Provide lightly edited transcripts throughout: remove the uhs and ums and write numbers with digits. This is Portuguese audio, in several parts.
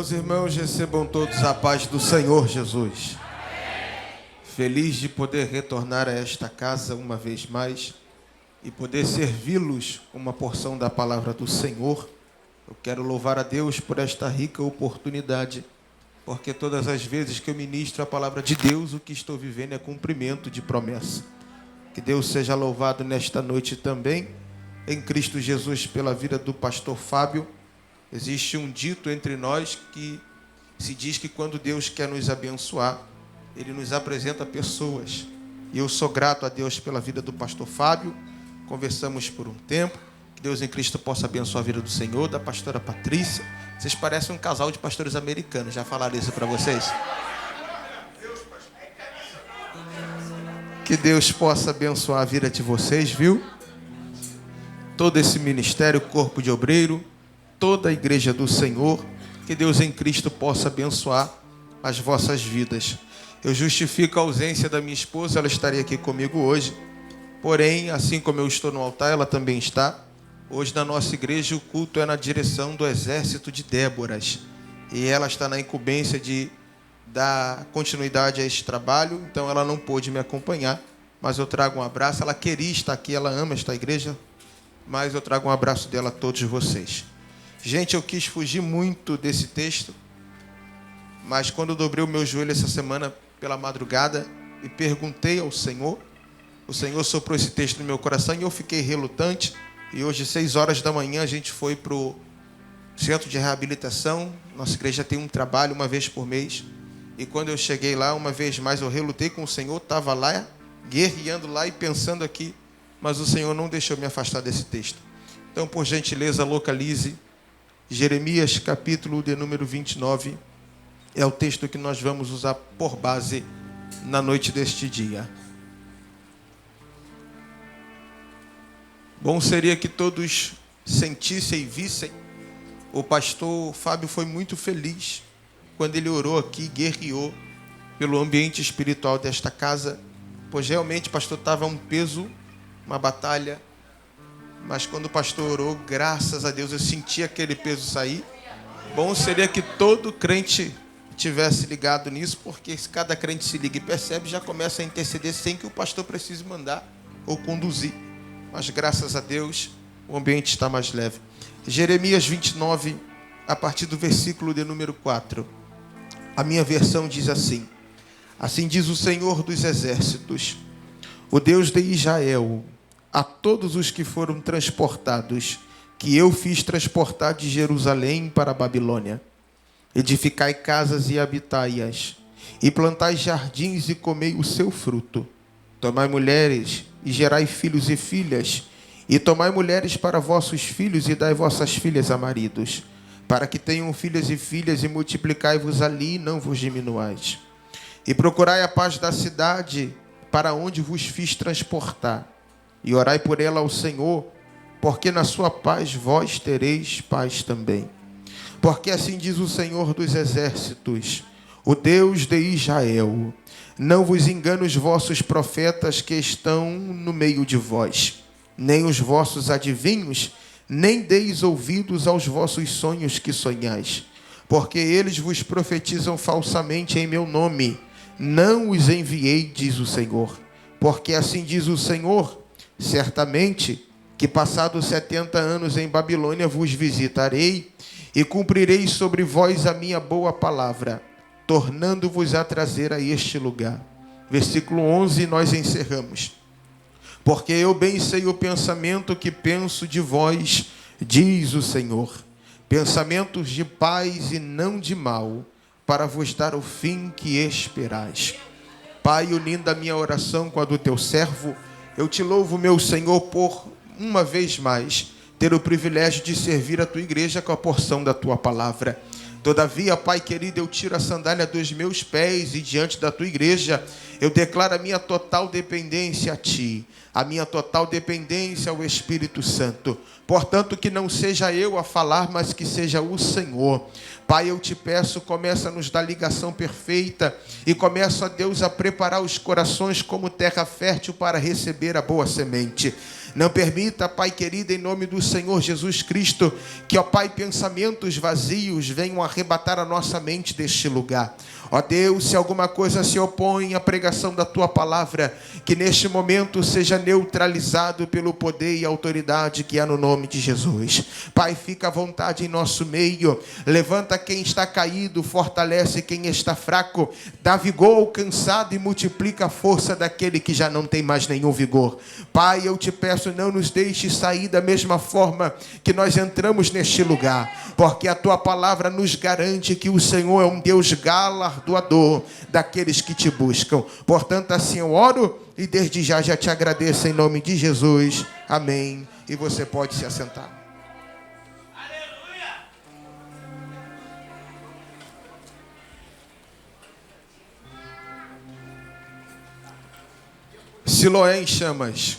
Meus irmãos, recebam todos a paz do Senhor Jesus. Feliz de poder retornar a esta casa uma vez mais e poder servi-los uma porção da palavra do Senhor. Eu quero louvar a Deus por esta rica oportunidade, porque todas as vezes que eu ministro a palavra de Deus, o que estou vivendo é cumprimento de promessa. Que Deus seja louvado nesta noite também, em Cristo Jesus, pela vida do pastor Fábio. Existe um dito entre nós que se diz que quando Deus quer nos abençoar, Ele nos apresenta pessoas. E eu sou grato a Deus pela vida do pastor Fábio. Conversamos por um tempo. Que Deus em Cristo possa abençoar a vida do Senhor, da pastora Patrícia. Vocês parecem um casal de pastores americanos. Já falaram isso para vocês? Que Deus possa abençoar a vida de vocês, viu? Todo esse ministério, corpo de obreiro, toda a igreja do Senhor, que Deus em Cristo possa abençoar as vossas vidas. Eu justifico a ausência da minha esposa, ela estaria aqui comigo hoje, porém, assim como eu estou no altar, ela também está. Hoje na nossa igreja o culto é na direção do exército de Déboras, e ela está na incumbência de dar continuidade a este trabalho, então ela não pôde me acompanhar, mas eu trago um abraço. Ela queria estar aqui, ela ama esta igreja, mas eu trago um abraço dela a todos vocês. Gente, eu quis fugir muito desse texto, mas quando eu dobrei o meu joelho essa semana pela madrugada e perguntei ao Senhor, o Senhor soprou esse texto no meu coração e eu fiquei relutante. E hoje, 6 horas da manhã, a gente foi para o centro de reabilitação. Nossa igreja tem um trabalho uma vez por mês. E quando eu cheguei lá, uma vez mais, eu relutei com o Senhor, estava lá, guerreando lá e pensando aqui, mas o Senhor não deixou me afastar desse texto. Então, por gentileza, localize Jeremias, capítulo de número 29, é o texto que nós vamos usar por base na noite deste dia. Bom seria que todos sentissem e vissem. O pastor Fábio foi muito feliz quando ele orou aqui, guerreou pelo ambiente espiritual desta casa, pois realmente, pastor, estava um peso, uma batalha. Mas quando o pastor orou, graças a Deus, eu senti aquele peso sair. Bom seria que todo crente tivesse ligado nisso, porque se cada crente se liga e percebe, já começa a interceder sem que o pastor precise mandar ou conduzir. Mas graças a Deus, o ambiente está mais leve. Jeremias 29, a partir do versículo de número 4. A minha versão diz assim: assim diz o Senhor dos exércitos, o Deus de Israel, a todos os que foram transportados, que eu fiz transportar de Jerusalém para a Babilônia. Edificai casas e habitai-as, e plantai jardins e comei o seu fruto. Tomai mulheres e gerai filhos e filhas, e tomai mulheres para vossos filhos e dai vossas filhas a maridos, para que tenham filhas e filhas, e multiplicai-vos ali e não vos diminuais. E procurai a paz da cidade para onde vos fiz transportar, e orai por ela ao Senhor, porque na sua paz vós tereis paz também. Porque assim diz o Senhor dos exércitos, o Deus de Israel: não vos engane os vossos profetas que estão no meio de vós, nem os vossos adivinhos, nem deis ouvidos aos vossos sonhos que sonhais, porque eles vos profetizam falsamente em meu nome. Não os enviei, diz o Senhor. Porque assim diz o Senhor: certamente que passados 70 anos em Babilônia vos visitarei e cumprirei sobre vós a minha boa palavra, tornando-vos a trazer a este lugar. Versículo 11, nós encerramos. Porque eu bem sei o pensamento que penso de vós, diz o Senhor, pensamentos de paz e não de mal, para vos dar o fim que esperais. Pai, unindo a minha oração com a do teu servo, eu te louvo, meu Senhor, por uma vez mais ter o privilégio de servir a tua igreja com a porção da tua palavra. Todavia, Pai querido, eu tiro a sandália dos meus pés e diante da tua igreja Eu declaro a minha total dependência a Ti, a minha total dependência ao Espírito Santo. Portanto, que não seja eu a falar, mas que seja o Senhor. Pai, eu te peço, começa a nos dar ligação perfeita e começa, ó Deus, a preparar os corações como terra fértil para receber a boa semente. Não permita, Pai querido, em nome do Senhor Jesus Cristo, que, ó Pai, pensamentos vazios venham arrebatar a nossa mente deste lugar. Ó Deus, se alguma coisa se opõe à pregação da Tua palavra, que neste momento seja neutralizado pelo poder e autoridade que há no nome de Jesus. Pai, fica à vontade em nosso meio, levanta quem está caído, fortalece quem está fraco, dá vigor ao cansado e multiplica a força daquele que já não tem mais nenhum vigor. Pai, eu te peço, não nos deixe sair da mesma forma que nós entramos neste lugar, porque a Tua palavra nos garante que o Senhor é um Deus galardoador daqueles que te buscam. Portanto, assim eu oro e desde já te agradeço em nome de Jesus. Amém. E você pode se assentar. Aleluia! Siloé em chamas.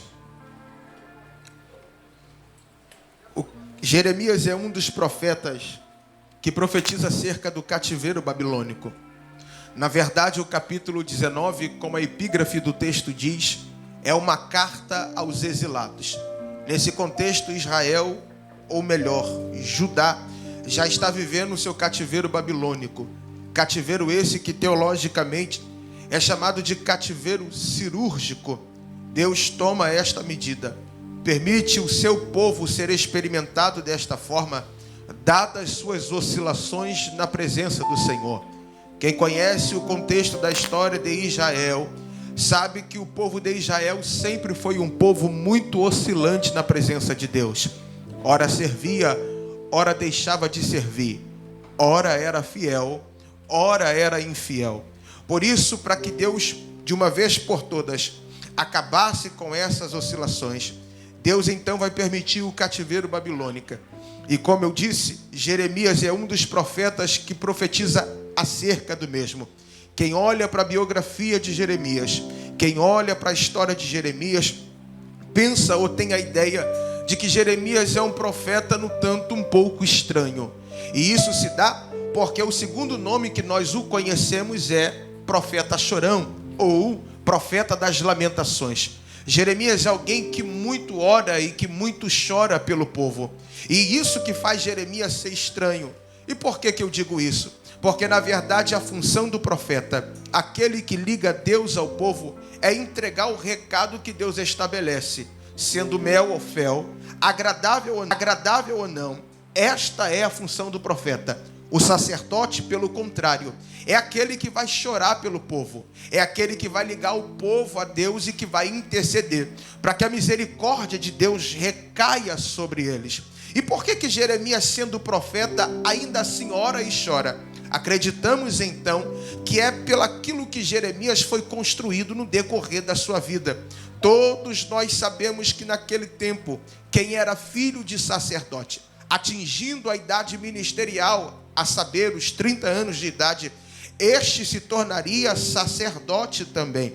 Jeremias é um dos profetas que profetiza acerca do cativeiro babilônico. Na verdade, o capítulo 19, como a epígrafe do texto diz, é uma carta aos exilados. Nesse contexto, Israel, ou melhor, Judá, já está vivendo o seu cativeiro babilônico. Cativeiro esse que teologicamente é chamado de cativeiro cirúrgico. Deus toma esta medida, permite o seu povo ser experimentado desta forma, dadas suas oscilações na presença do Senhor. Quem conhece o contexto da história de Israel, sabe que o povo de Israel sempre foi um povo muito oscilante na presença de Deus. Ora servia, ora deixava de servir. Ora era fiel, ora era infiel. Por isso, para que Deus, de uma vez por todas, acabasse com essas oscilações, Deus então vai permitir o cativeiro babilônico. E como eu disse, Jeremias é um dos profetas que profetiza acerca do mesmo. Quem olha para a biografia de Jeremias, quem olha para a história de Jeremias, pensa ou tem a ideia de que Jeremias é um profeta no tanto um pouco estranho. E isso se dá porque o segundo nome que nós o conhecemos é profeta chorão, ou profeta das lamentações. Jeremias é alguém que muito ora e que muito chora pelo povo. E isso que faz Jeremias ser estranho. E por que eu digo isso? Porque na verdade a função do profeta, aquele que liga Deus ao povo, é entregar o recado que Deus estabelece. Sendo mel ou fel, agradável ou não, esta é a função do profeta. O sacerdote, pelo contrário, é aquele que vai chorar pelo povo. É aquele que vai ligar o povo a Deus e que vai interceder para que a misericórdia de Deus recaia sobre eles. E por que Jeremias, sendo profeta, ainda assim ora e chora? Acreditamos então que é pelaquilo que Jeremias foi construído no decorrer da sua vida. Todos nós sabemos que naquele tempo, quem era filho de sacerdote, atingindo a idade ministerial, a saber, os 30 anos de idade, este se tornaria sacerdote também.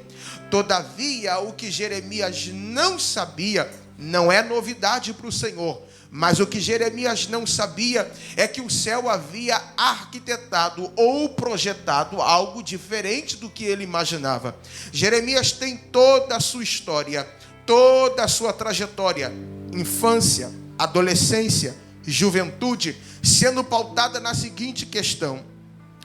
Todavia, o que Jeremias não sabia, não é novidade para o Senhor, mas o que Jeremias não sabia é que o céu havia arquitetado ou projetado algo diferente do que ele imaginava. Jeremias tem toda a sua história, toda a sua trajetória, infância, adolescência, juventude, sendo pautada na seguinte questão: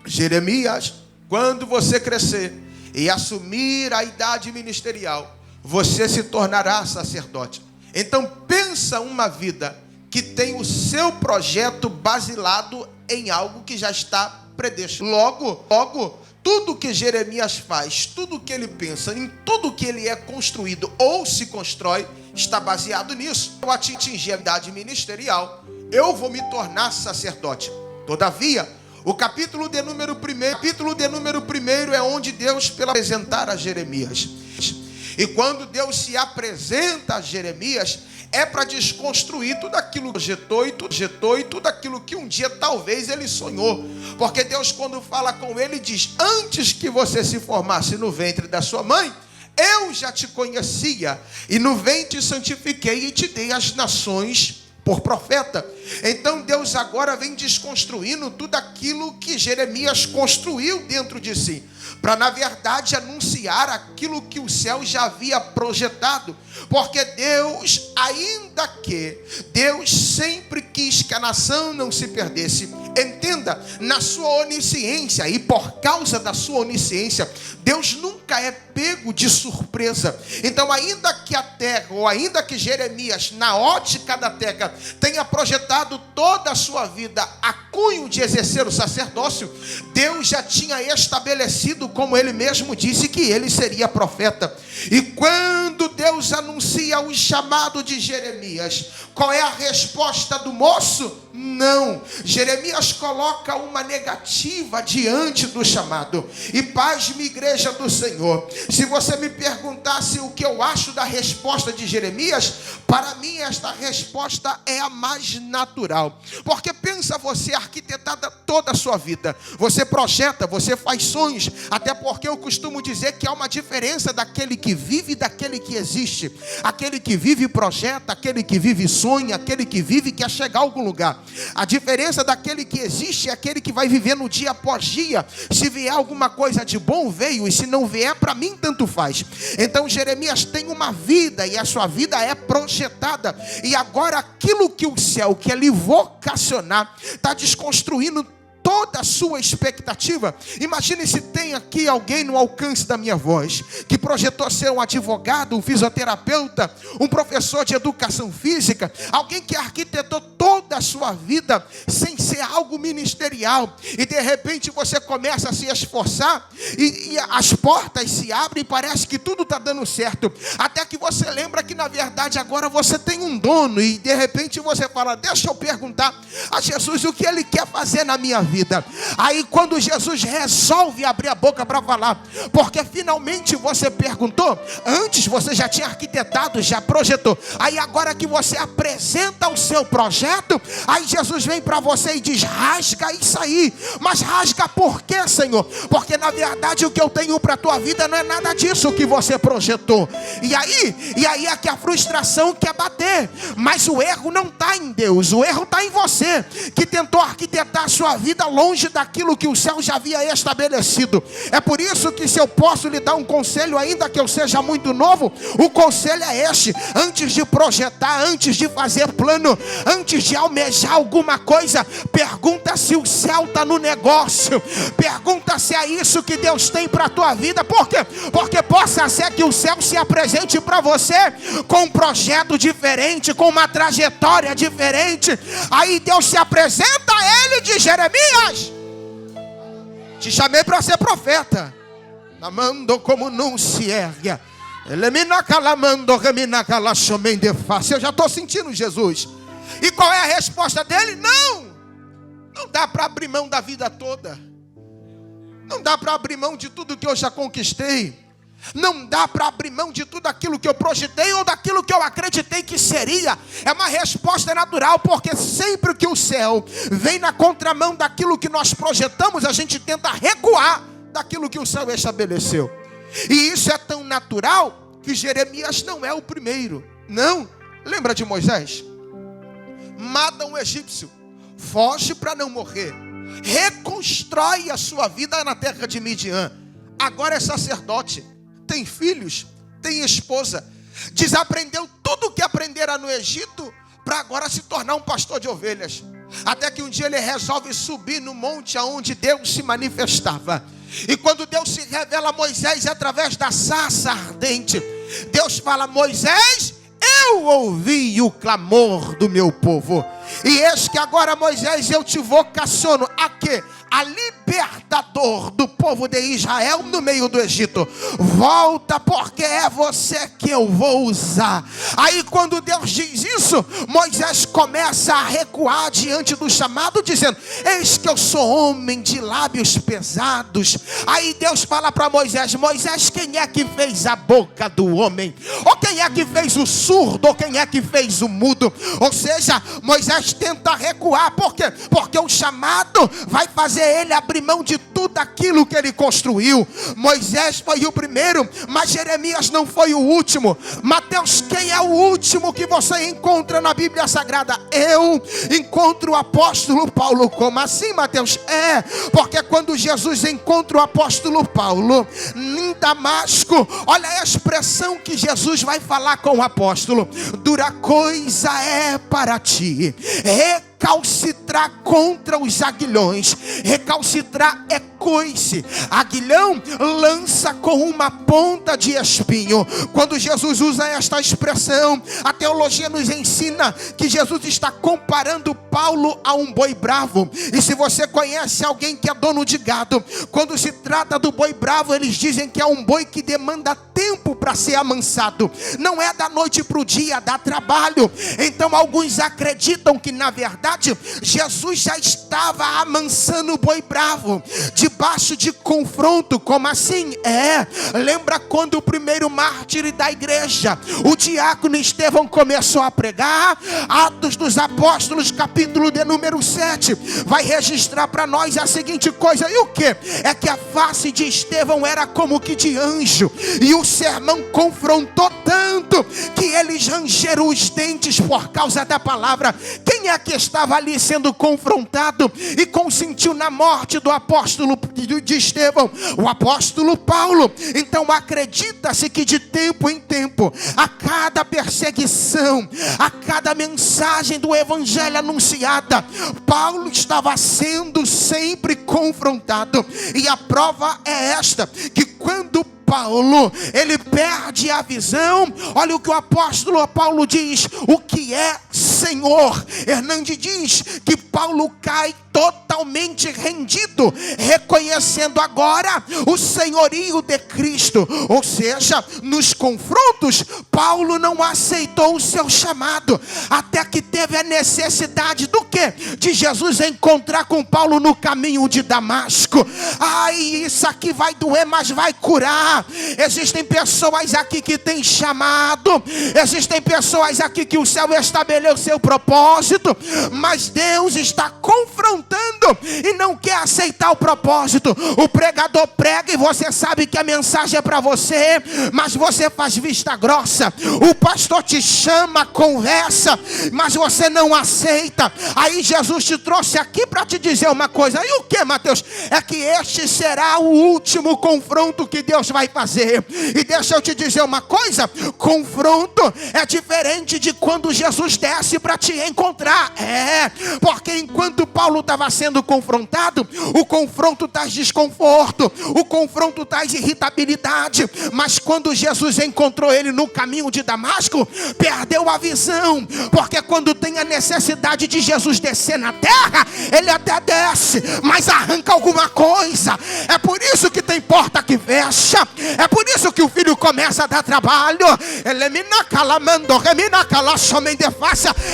Jeremias, quando você crescer e assumir a idade ministerial, você se tornará sacerdote. Então pensa uma vida que tem o seu projeto baseado em algo que já está predestinado. Logo, tudo que Jeremias faz, tudo que ele pensa, em tudo que ele é construído ou se constrói, está baseado nisso. Eu atingi a idade ministerial, eu vou me tornar sacerdote. Todavia, o capítulo de número 1 é onde Deus apresentar a Jeremias. E quando Deus se apresenta a Jeremias, é para desconstruir tudo aquilo que projetou e tudo aquilo que um dia talvez ele sonhou. Porque Deus, quando fala com ele, diz: antes que você se formasse no ventre da sua mãe, eu já te conhecia, e no ventre te santifiquei e te dei as nações por profeta. Então Deus agora vem desconstruindo tudo aquilo que Jeremias construiu dentro de si, para na verdade anunciar aquilo que o céu já havia projetado. Porque Deus, ainda que Deus sempre quis que a nação não se perdesse, entenda, na sua onisciência, e por causa da sua onisciência, Deus nunca é pego de surpresa. Então, ainda que a terra, ou ainda que Jeremias, na ótica da terra, tenha projetado toda a sua vida a cunho de exercer o sacerdócio, Deus já tinha estabelecido, como ele mesmo disse, que ele seria profeta. E quando Deus anuncia o chamado de Jeremias, qual é a resposta do moço? Não. Jeremias coloca uma negativa diante do chamado. E pasme, igreja do Senhor, se você me perguntasse o que eu acho da resposta de Jeremias, para mim esta resposta é a mais natural. Porque pensa você, arquitetada toda a sua vida, você projeta, você faz sonhos, até porque eu costumo dizer que há uma diferença daquele que vive e daquele que existe. Aquele que vive projeta, aquele que vive sonha, aquele que vive quer chegar a algum lugar. A diferença daquele que existe é aquele que vai viver no dia após dia. Se vier alguma coisa de bom, veio, e se não vier, para mim tanto faz. Então Jeremias tem uma vida, e a sua vida é projetada, e agora aquilo que o céu quer lhe vocacionar está desconstruindo toda a sua expectativa. Imagine se tem aqui alguém no alcance da minha voz, que projetou ser um advogado, um fisioterapeuta, um professor de educação física, alguém que arquitetou toda a sua vida sem ser algo ministerial, e de repente você começa a se esforçar, e as portas se abrem, e parece que tudo está dando certo, até que você lembra que na verdade agora você tem um dono, e de repente você fala: deixa eu perguntar a Jesus o que ele quer fazer na minha vida. Aí quando Jesus resolve abrir a boca para falar, porque finalmente você perguntou, antes você já tinha arquitetado, já projetou, aí agora que você apresenta o seu projeto, aí Jesus vem para você e diz: rasga isso aí. Mas rasga por quê, Senhor? Porque na verdade o que eu tenho para a tua vida não é nada disso que você projetou. E aí é que a frustração quer bater, mas o erro não está em Deus, o erro está em você, que tentou arquitetar a sua vida longe daquilo que o céu já havia estabelecido. É por isso que, se eu posso lhe dar um conselho, ainda que eu seja muito novo, o conselho é este: antes de projetar, antes de fazer plano, antes de almejar alguma coisa, pergunta se o céu está no negócio, pergunta se é isso que Deus tem para a tua vida. Por quê? Porque possa ser que o céu se apresente para você com um projeto diferente, com uma trajetória diferente. Aí Deus se apresenta a ele de Jeremias: te chamei para ser profeta. Namando como não se ergue. Eu já estou sentindo Jesus. E qual é a resposta dele? Não dá para abrir mão da vida toda. Não dá para abrir mão de tudo que eu já conquistei. Não dá para abrir mão de tudo aquilo que eu projetei ou daquilo que eu acreditei que seria. É uma resposta natural, porque sempre que o céu vem na contramão daquilo que nós projetamos, a gente tenta recuar daquilo que o céu estabeleceu. E isso é tão natural que Jeremias não é o primeiro. Não, lembra de Moisés? Mata um egípcio, foge para não morrer, reconstrói a sua vida na terra de Midian. Agora é sacerdote, tem filhos, tem esposa, desaprendeu tudo o que aprendera no Egito para agora se tornar um pastor de ovelhas. Até que um dia ele resolve subir no monte aonde Deus se manifestava. E quando Deus se revela a Moisés através da sarça ardente, Deus fala: Moisés, eu ouvi o clamor do meu povo. E eis que agora, Moisés, eu te vocaciono a quê? A libertador do povo de Israel no meio do Egito. Volta, porque é você que eu vou usar. Aí quando Deus diz isso, Moisés começa a recuar diante do chamado, dizendo: eis que eu sou homem de lábios pesados. Aí Deus fala para Moisés: Moisés, quem é que fez a boca do homem? Ou quem é que fez o surdo? Ou quem é que fez o mudo? Ou seja, Moisés tenta recuar. Por quê? Porque o chamado vai fazer ele abrir mão de tudo aquilo que ele construiu. Moisés foi o primeiro, mas Jeremias não foi o último. Mateus, quem é o último que você encontra na Bíblia Sagrada? Eu encontro o apóstolo Paulo. Como assim, Mateus? Porque quando Jesus encontra o apóstolo Paulo em Damasco, olha a expressão que Jesus vai falar com o apóstolo: dura coisa é para ti recalcitrar contra os aguilhões. Recalcitrar é coice. Aguilhão lança com uma ponta de espinho. Quando Jesus usa esta expressão, a teologia nos ensina que Jesus está comparando Paulo a um boi bravo. E se você conhece alguém que é dono de gado, quando se trata do boi bravo, eles dizem que é um boi que demanda tempo para ser amansado. Não é da noite para o dia, dá trabalho. Então alguns acreditam que na verdade Jesus já estava amansando o boi bravo debaixo de confronto. Como assim? Lembra quando o primeiro mártir da igreja, o diácono Estevão, começou a pregar? Atos dos Apóstolos, capítulo de número 7, vai registrar para nós a seguinte coisa. E o que? É que a face de Estevão era como que de anjo, e o sermão confrontou tanto que eles rangeram os dentes por causa da palavra. Quem é que estava ali sendo confrontado e consentiu na morte do apóstolo de Estevão? O apóstolo Paulo. Então acredita-se que de tempo em tempo, a cada perseguição, a cada mensagem do evangelho anunciada, Paulo estava sendo sempre confrontado. E a prova é esta, que quando Paulo, ele perde a visão, olha o que o apóstolo Paulo diz: o que é Senhor? Hernandes diz que Paulo cai totalmente rendido, reconhecendo agora o senhorio de Cristo. Ou seja, nos confrontos, Paulo não aceitou o seu chamado, até que teve a necessidade do quê? De Jesus encontrar com Paulo no caminho de Damasco. Ai, isso aqui vai doer, mas vai curar. Existem pessoas aqui que têm chamado, existem pessoas aqui que o céu estabeleceu propósito, mas Deus está confrontando e não quer aceitar o propósito. O pregador prega e você sabe que a mensagem é para você, mas você faz vista grossa. O pastor te chama, conversa, mas você não aceita. Aí Jesus te trouxe aqui para te dizer uma coisa. E o que, Mateus? É que este será o último confronto que Deus vai fazer. E deixa eu te dizer uma coisa: confronto é diferente de quando Jesus desce para te encontrar. Porque enquanto Paulo estava sendo confrontado, o confronto traz desconforto, o confronto traz irritabilidade. Mas quando Jesus encontrou ele no caminho de Damasco, perdeu a visão. Porque quando tem a necessidade de Jesus descer na terra, ele até desce, mas arranca alguma coisa. É por isso que tem porta que fecha, é por isso que o filho começa a dar trabalho.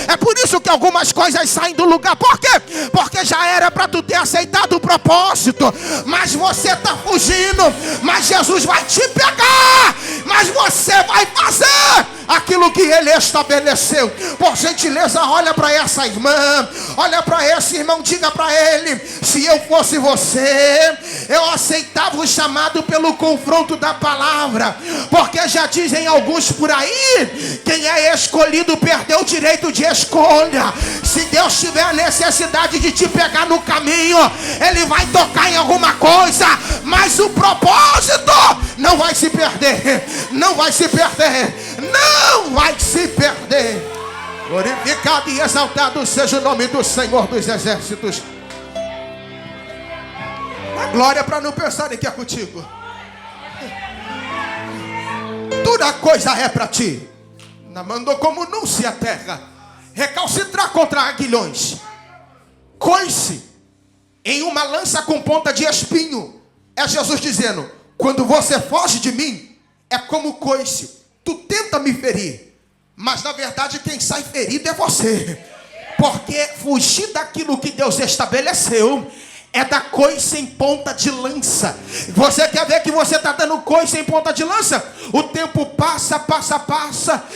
É por isso que algumas coisas saem do lugar. Por quê? Porque já era para tu ter aceitado o propósito, mas você está fugindo. Mas Jesus vai te pegar, mas você vai fazer aquilo que ele estabeleceu. Por gentileza, olha para essa irmã, olha para esse irmão, diga para ele: se eu fosse você, eu aceitava o chamado pelo confronto da palavra. Porque já dizem alguns por aí, quem é escolhido perdeu o direito de escolha. Se Deus tiver a necessidade de te pegar no caminho, ele vai tocar em alguma coisa, mas o propósito não vai se perder. Não vai se perder. Não vai se perder. Glorificado e exaltado seja o nome do Senhor dos Exércitos. A glória para não pensarem que é contigo. Toda coisa é para ti. Na mandou como núncia a terra, recalcitrar contra aguilhões, coice em uma lança com ponta de espinho. É Jesus dizendo: quando você foge de mim, é como coice. Tu tenta me ferir. Mas na verdade quem sai ferido é você. Porque fugir daquilo que Deus estabeleceu é dar coice em ponta de lança. Você quer ver que você está dando coice em ponta de lança? O tempo passa,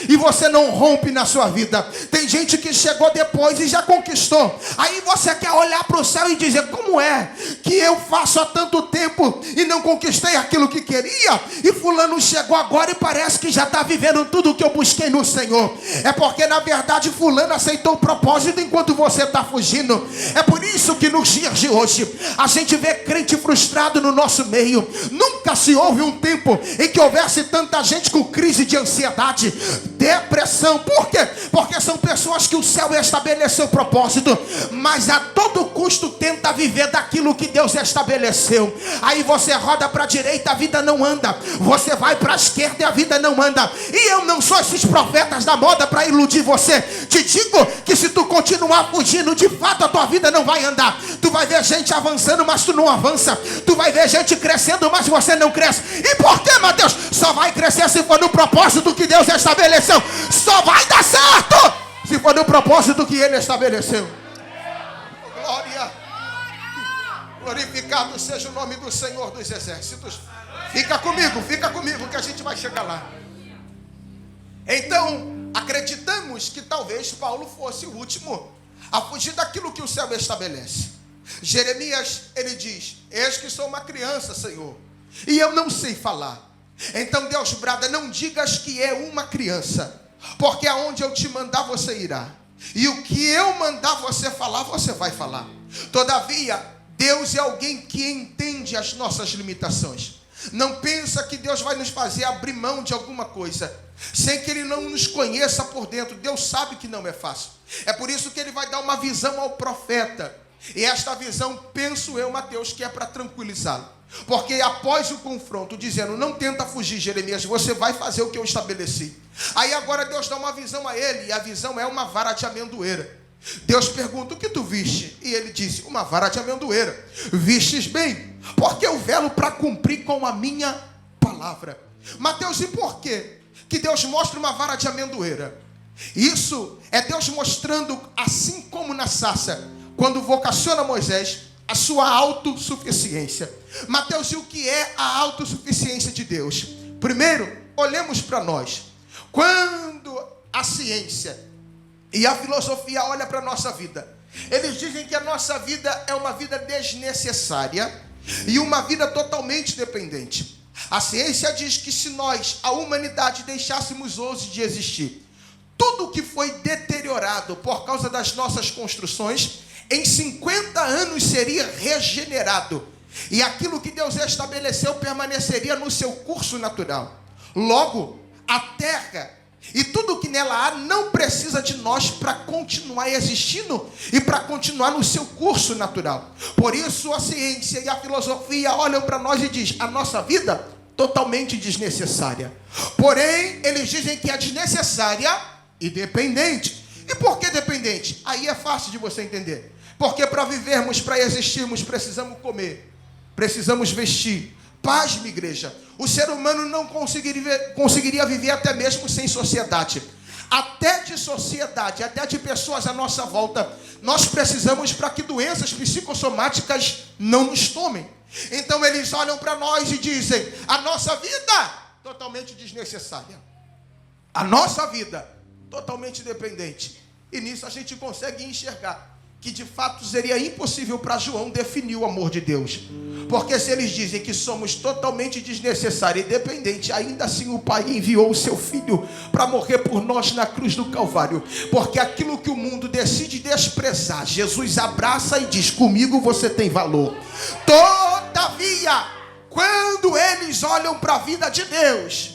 e você não rompe na sua vida. Tem gente que chegou depois e já conquistou. Aí você quer olhar para o céu e dizer: como é que eu faço há tanto tempo e não conquistei aquilo que queria? E fulano chegou agora e parece que já está vivendo tudo o que eu busquei no Senhor. É porque na verdade fulano aceitou o propósito enquanto você está fugindo. É por isso que nos dias de hoje a gente vê crente frustrado no nosso meio. Nunca se houve um tempo em que houvesse tanta gente com crise de ansiedade, depressão. Por quê? Porque são pessoas que o céu estabeleceu o propósito, mas a todo custo tenta viver daquilo que Deus estabeleceu. Aí você roda para a direita, a vida não anda. Você vai para a esquerda e a vida não anda. E eu não sou esses profetas da moda para iludir você. Te digo que se tu continuar fugindo, de fato a tua vida não vai andar. Tu vai ver gente avançando, mas tu não avança. Tu vai ver gente crescendo, mas você não cresce. E por que, Mateus? Só vai crescer se for no propósito que Deus estabeleceu. Só vai dar certo se for no propósito que Ele estabeleceu. Glória. Glorificado seja o nome do Senhor dos Exércitos. Fica comigo que a gente vai chegar lá. Então, acreditamos que talvez Paulo fosse o último a fugir daquilo que o céu estabelece. Jeremias, ele diz: eis que sou uma criança, Senhor, e eu não sei falar. Então Deus brada: não digas que é uma criança, porque aonde eu te mandar você irá, e o que eu mandar você falar, você vai falar. Todavia, Deus é alguém que entende as nossas limitações. Não pensa que Deus vai nos fazer abrir mão de alguma coisa sem que Ele não nos conheça por dentro. Deus sabe que não é fácil. É por isso que Ele vai dar uma visão ao profeta. E esta visão, penso eu, Mateus, que é para tranquilizá-lo. Porque após o confronto, dizendo: não tenta fugir, Jeremias, você vai fazer o que eu estabeleci. Aí agora Deus dá uma visão a ele, e a visão é uma vara de amendoeira. Deus pergunta: o que tu viste? E ele disse: uma vara de amendoeira. Vistes bem, porque eu velo para cumprir com a minha palavra. Mateus, e por quê que Deus mostra uma vara de amendoeira? Isso é Deus mostrando, assim como na sarça, quando vocaciona Moisés, a sua autossuficiência. Mateus, e o que é a autossuficiência de Deus? Primeiro, olhemos para nós. Quando a ciência e a filosofia olham para a nossa vida, eles dizem que a nossa vida é uma vida desnecessária e uma vida totalmente dependente. A ciência diz que se nós, a humanidade, deixássemos hoje de existir, tudo que foi deteriorado por causa das nossas construções, em 50 anos seria regenerado. E aquilo que Deus estabeleceu permaneceria no seu curso natural. Logo, a terra e tudo que nela há não precisa de nós para continuar existindo e para continuar no seu curso natural. Por isso a ciência e a filosofia olham para nós e dizem: a nossa vida totalmente desnecessária. Porém, eles dizem que é desnecessária e dependente. E por que dependente? Aí é fácil de você entender. Porque para vivermos, para existirmos, precisamos comer, precisamos vestir. Pasme, igreja, o ser humano não conseguiria viver até mesmo sem sociedade. Até de sociedade, até de pessoas à nossa volta, nós precisamos para que doenças psicossomáticas não nos tomem. Então eles olham para nós e dizem: a nossa vida totalmente desnecessária, a nossa vida totalmente dependente. E nisso a gente consegue enxergar que de fato seria impossível para João definir o amor de Deus. Porque se eles dizem que somos totalmente desnecessários e dependentes, ainda assim o Pai enviou o seu Filho para morrer por nós na cruz do Calvário. Porque aquilo que o mundo decide desprezar, Jesus abraça e diz: comigo você tem valor. Todavia, quando eles olham para a vida de Deus,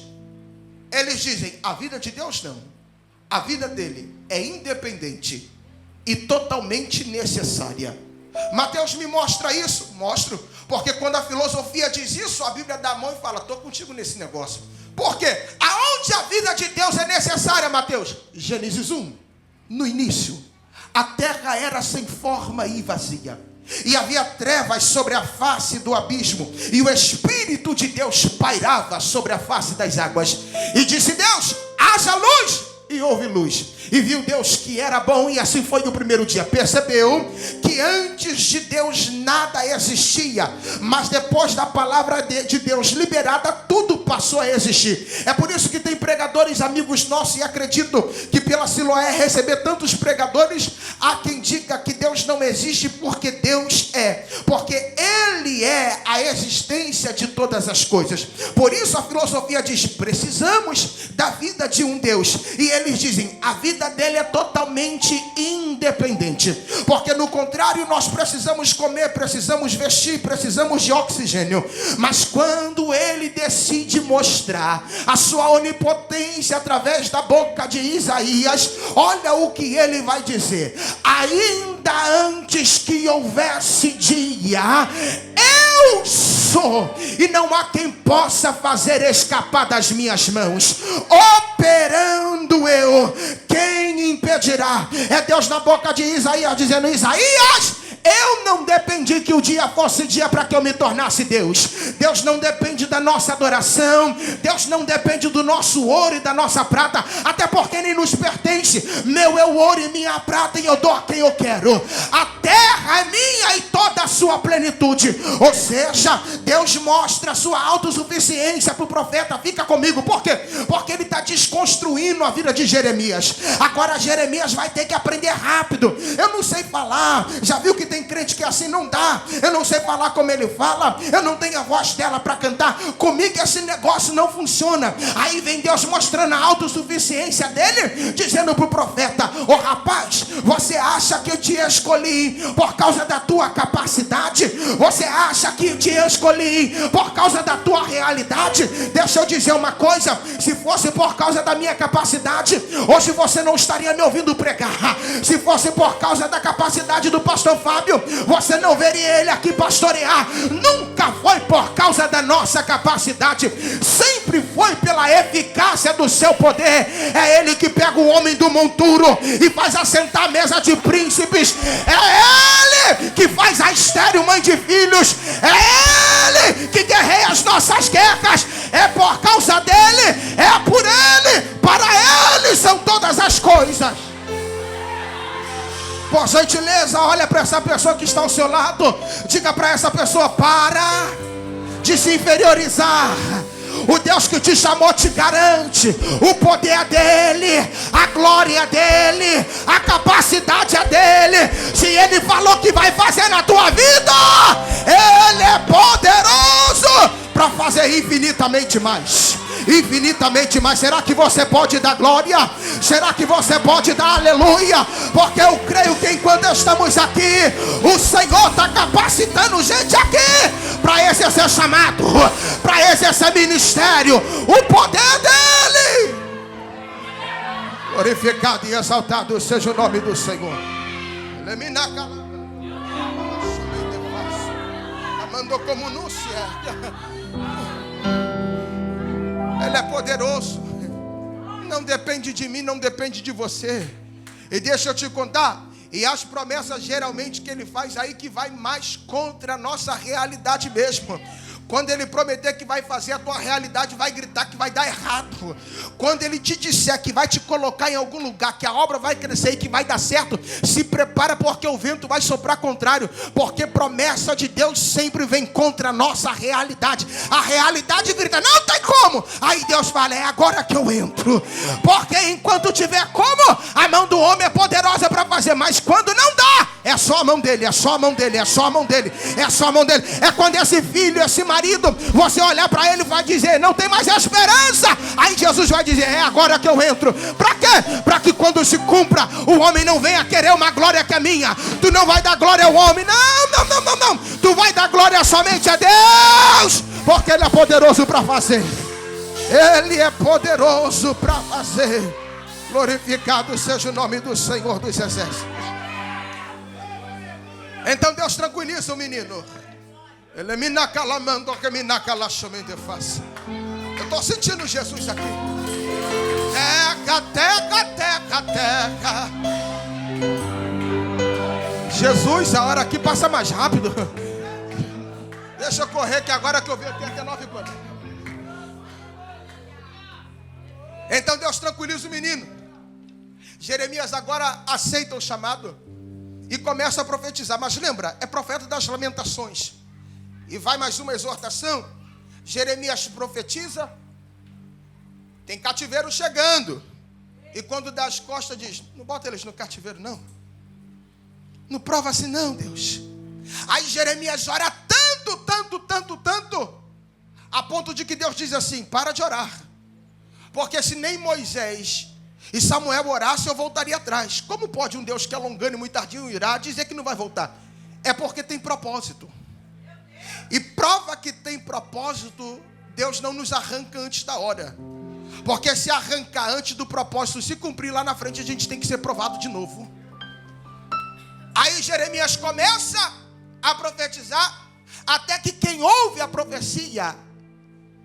eles dizem: a vida de Deus não. A vida dele é independente e totalmente necessária. Mateus me mostra isso? Mostro. Porque quando a filosofia diz isso, a Bíblia dá a mão e fala: estou contigo nesse negócio. Por quê? Aonde a vida de Deus é necessária, Mateus? Gênesis 1. No início, a terra era sem forma e vazia, e havia trevas sobre a face do abismo, e o Espírito de Deus pairava sobre a face das águas. E disse Deus: haja haja luz, e houve luz. E viu Deus que era bom, e assim foi o primeiro dia. Percebeu que antes de Deus nada existia, mas depois da palavra de Deus liberada, tudo passou a existir. É por isso que tem pregadores amigos nossos, e acredito que pela Siloé receber tantos pregadores, há quem diga que Deus não existe, porque Deus é, porque Ele é a existência de todas as coisas. Por isso a filosofia diz: precisamos da vida de um Deus. E eles dizem: a vida dele é totalmente independente, porque no contrário nós precisamos comer, precisamos vestir, precisamos de oxigênio. Mas quando ele decide mostrar a sua onipotência através da boca de Isaías, olha o que ele vai dizer: ainda antes que houvesse dia, eu sou, e não há quem possa fazer escapar das minhas mãos. Operando eu, quem impedirá? É Deus na boca de Isaías dizendo: Isaías, eu não dependi que o dia fosse dia para que eu me tornasse Deus. Deus não depende da nossa adoração. Deus não depende do nosso ouro e da nossa prata, até porque nem nos pertence. Meu é o ouro e minha prata, e eu dou a quem eu quero. A terra é minha e toda a sua plenitude. Ou seja, Deus mostra a sua autossuficiência para o profeta. Fica comigo, por quê? Porque ele está desconstruindo a vida de Jeremias. Agora Jeremias vai ter que aprender rápido. Eu não sei falar. Já viu que tem crente que assim não dá? Eu não sei falar como ele fala, eu não tenho a voz dela para cantar. Comigo esse negócio não funciona. Aí vem Deus mostrando a autossuficiência dele, dizendo para o profeta: ô rapaz, você acha que eu te escolhi por causa da tua capacidade? Você acha que eu te escolhi por causa da tua realidade? Deixa eu dizer uma coisa: se fosse por causa da minha capacidade, hoje você não estaria me ouvindo pregar. Se fosse por causa da capacidade do pastor Fábio, você não veria ele aqui pastorear. Nunca foi por causa da nossa capacidade, sempre foi pela eficácia do seu poder. É ele que pega o homem do monturo e faz assentar a mesa de príncipes. É ele que faz a estéril mãe de filhos. É ele que guerreia as nossas guerras. É por causa dele, é por ele, para ele são todas as coisas. Por gentileza, olha para essa pessoa que está ao seu lado. Diga para essa pessoa: para de se inferiorizar. O Deus que te chamou te garante. O poder é dele, a glória é dele, a capacidade é dele. Se ele falou que vai fazer na tua vida, ele é poderoso para fazer infinitamente mais. Infinitamente mais. Será que você pode dar glória? Será que você pode dar aleluia? Porque eu creio que enquanto estamos aqui, o Senhor está capacitando gente aqui para exercer chamado, para exercer ministério. O poder dele. Glorificado e exaltado seja o nome do Senhor. Mandou como núcia. Ele é poderoso. Não depende de mim, não depende de você. E deixa eu te contar. E as promessas geralmente que ele faz aí, que vai mais contra a nossa realidade mesmo. Quando ele prometer que vai fazer, a tua realidade vai gritar que vai dar errado. Quando ele te disser que vai te colocar em algum lugar, que a obra vai crescer e que vai dar certo, se prepara, porque o vento vai soprar contrário. Porque promessa de Deus sempre vem contra a nossa realidade. A realidade grita: não tem como. Aí Deus fala: é agora que eu entro. Porque enquanto tiver como, a mão do homem é poderosa para fazer. Mas quando não dá, é só a mão dele, é só a mão dele, é só a mão dele, é só a mão dele. É quando esse filho, esse marido, você olhar para ele e vai dizer: não tem mais esperança. Aí Jesus vai dizer: é agora que eu entro. Para quê? Para que quando se cumpra, o homem não venha querer uma glória que é minha. Tu não vai dar glória ao homem. Não. Tu vai dar glória somente a Deus, porque ele é poderoso para fazer. Ele é poderoso para fazer. Glorificado seja o nome do Senhor dos Exércitos. Então Deus tranquiliza o menino. Ele me nacalamando, que me nacalaxamente faz. Eu estou sentindo Jesus aqui. Teca. Jesus, a hora aqui passa mais rápido. Deixa eu correr, que agora que eu vi aqui até 9 quando. Então Deus tranquiliza o menino. Jeremias agora aceita o chamado e começa a profetizar. Mas lembra, é profeta das lamentações. E vai mais uma exortação. Jeremias profetiza. Tem cativeiro chegando. E quando dá as costas diz, não bota eles no cativeiro não. Não prova assim não, Deus. Aí Jeremias ora tanto, a ponto de que Deus diz assim, para de orar. Porque se nem Moisés e Samuel orassem, eu voltaria atrás. Como pode um Deus que é longânimo e tardio irá dizer que não vai voltar? É porque tem propósito. E prova que tem propósito, Deus não nos arranca antes da hora. Porque se arrancar antes do propósito se cumprir lá na frente, a gente tem que ser provado de novo. Aí Jeremias começa a profetizar, até que quem ouve a profecia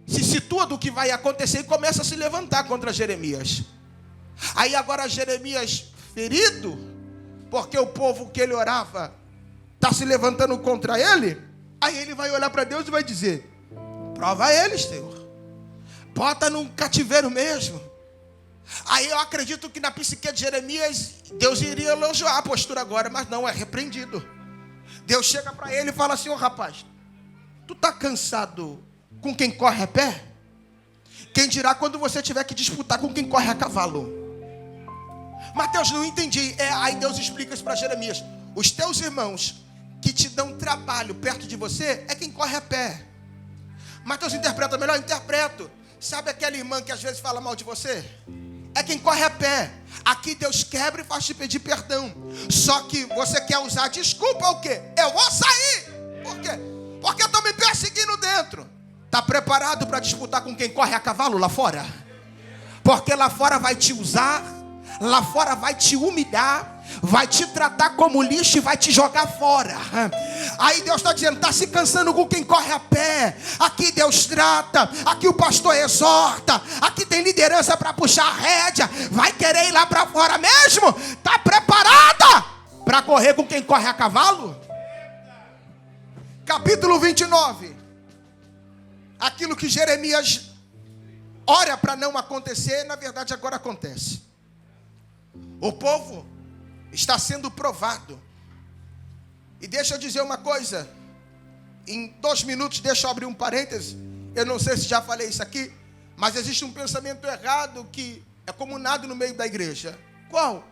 se situa do que vai acontecer e começa a se levantar contra Jeremias. Aí agora Jeremias ferido, porque o povo que ele orava está se levantando contra ele. Aí ele vai olhar para Deus e vai dizer, prova eles, Senhor. Bota num cativeiro mesmo. Aí eu acredito que na psique de Jeremias, Deus iria elogiar a postura agora, mas não, é repreendido. Deus chega para ele e fala assim, ô rapaz, tu está cansado com quem corre a pé? Quem dirá quando você tiver que disputar com quem corre a cavalo? Mateus, não entendi. Aí Deus explica isso para Jeremias. Os teus irmãos que te dão trabalho perto de você é quem corre a pé. Mateus interpreta melhor? Interpreto. Sabe aquela irmã que às vezes fala mal de você? É quem corre a pé. Aqui Deus quebra e faz te pedir perdão. Só que você quer usar desculpa o quê? Eu vou sair. Por quê? Porque estão me perseguindo dentro. Está preparado para disputar com quem corre a cavalo lá fora? Porque lá fora vai te usar, lá fora vai te humilhar, vai te tratar como lixo e vai te jogar fora. Aí Deus está dizendo, está se cansando com quem corre a pé. Aqui Deus trata, aqui o pastor exorta, aqui tem liderança para puxar a rédea. Vai querer ir lá para fora mesmo? Está preparada para correr com quem corre a cavalo? Capítulo 29. Aquilo que Jeremias ora para não acontecer, na verdade agora acontece. O povo está sendo provado. E deixa eu dizer uma coisa. Em 2 minutos, deixa eu abrir um parêntese. Eu não sei se já falei isso aqui, mas existe um pensamento errado que é comunado no meio da igreja. Qual?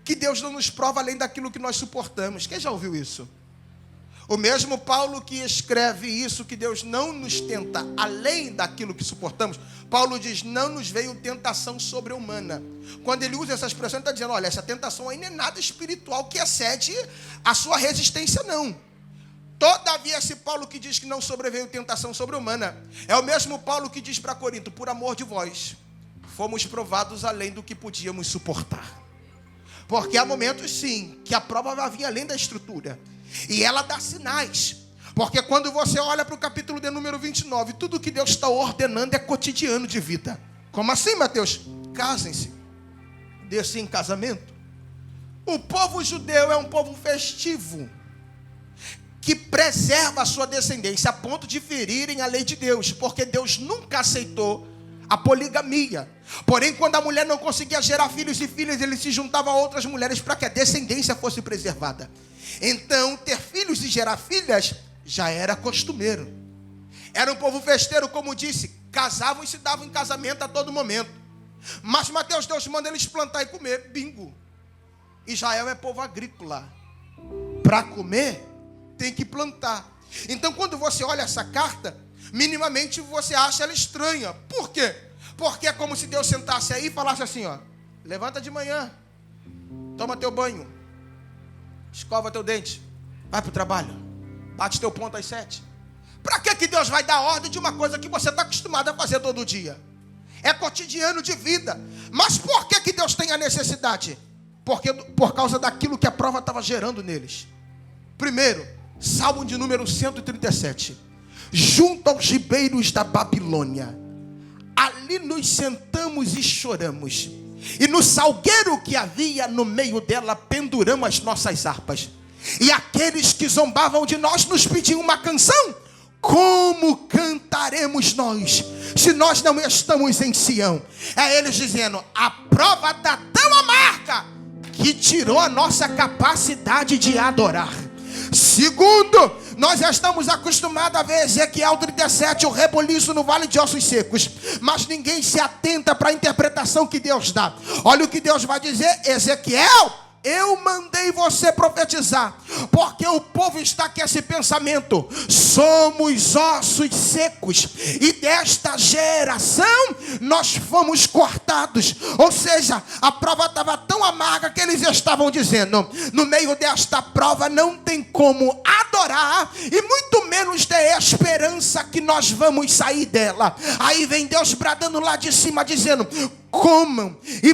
Que Deus não nos prova além daquilo que nós suportamos. Quem já ouviu isso? O mesmo Paulo que escreve isso, que Deus não nos tenta além daquilo que suportamos. Paulo diz, não nos veio tentação sobre-humana. Quando ele usa essa expressão, ele está dizendo, olha, essa tentação aí não é nada espiritual que excede a sua resistência, não. Todavia, esse Paulo que diz que não sobreveio tentação sobre-humana, é o mesmo Paulo que diz para Corinto, por amor de vós, fomos provados além do que podíamos suportar. Porque há momentos, sim, que a prova vai vir além da estrutura. E ela dá sinais. Porque quando você olha para o capítulo de número 29, tudo que Deus está ordenando é cotidiano de vida. Como assim, Mateus? Casem-se. Dê-se em casamento. O povo judeu é um povo festivo, que preserva a sua descendência a ponto de ferirem a lei de Deus. Porque Deus nunca aceitou a poligamia. Porém, quando a mulher não conseguia gerar filhos e filhas, ele se juntava a outras mulheres para que a descendência fosse preservada. Então, ter filhos e gerar filhas já era costumeiro. Era um povo festeiro, como disse, casavam e se davam em casamento a todo momento. Mas Mateus, Deus manda eles plantar e comer, bingo. Israel é povo agrícola. Para comer, tem que plantar. Então, quando você olha essa carta, minimamente você acha ela estranha. Por quê? Porque é como se Deus sentasse aí e falasse assim, ó, levanta de manhã, toma teu banho, escova teu dente, vai para o trabalho, bate teu ponto às 7. Para que Deus vai dar ordem de uma coisa que você está acostumado a fazer todo dia? É cotidiano de vida. Mas por que Deus tem a necessidade? Porque por causa daquilo que a prova estava gerando neles. Primeiro, Salmo de número 137. Junto aos ribeiros da Babilônia, ali nos sentamos e choramos, e no salgueiro que havia no meio dela penduramos as nossas harpas, e aqueles que zombavam de nós nos pediam uma canção. Como cantaremos nós se nós não estamos em Sião? É eles dizendo: a prova está tão amarga que tirou a nossa capacidade de adorar. Segundo, nós já estamos acostumados a ver Ezequiel 37, o reboliço no vale de ossos secos, mas ninguém se atenta para a interpretação que Deus dá. Olha o que Deus vai dizer: Ezequiel, eu mandei você profetizar, porque o povo está com esse pensamento: somos ossos secos, e desta geração nós fomos cortados. Ou seja, a prova estava tão amarga que eles estavam dizendo: no meio desta prova não tem como adorar, e muito menos ter esperança que nós vamos sair dela. Aí vem Deus bradando lá de cima, dizendo: comam e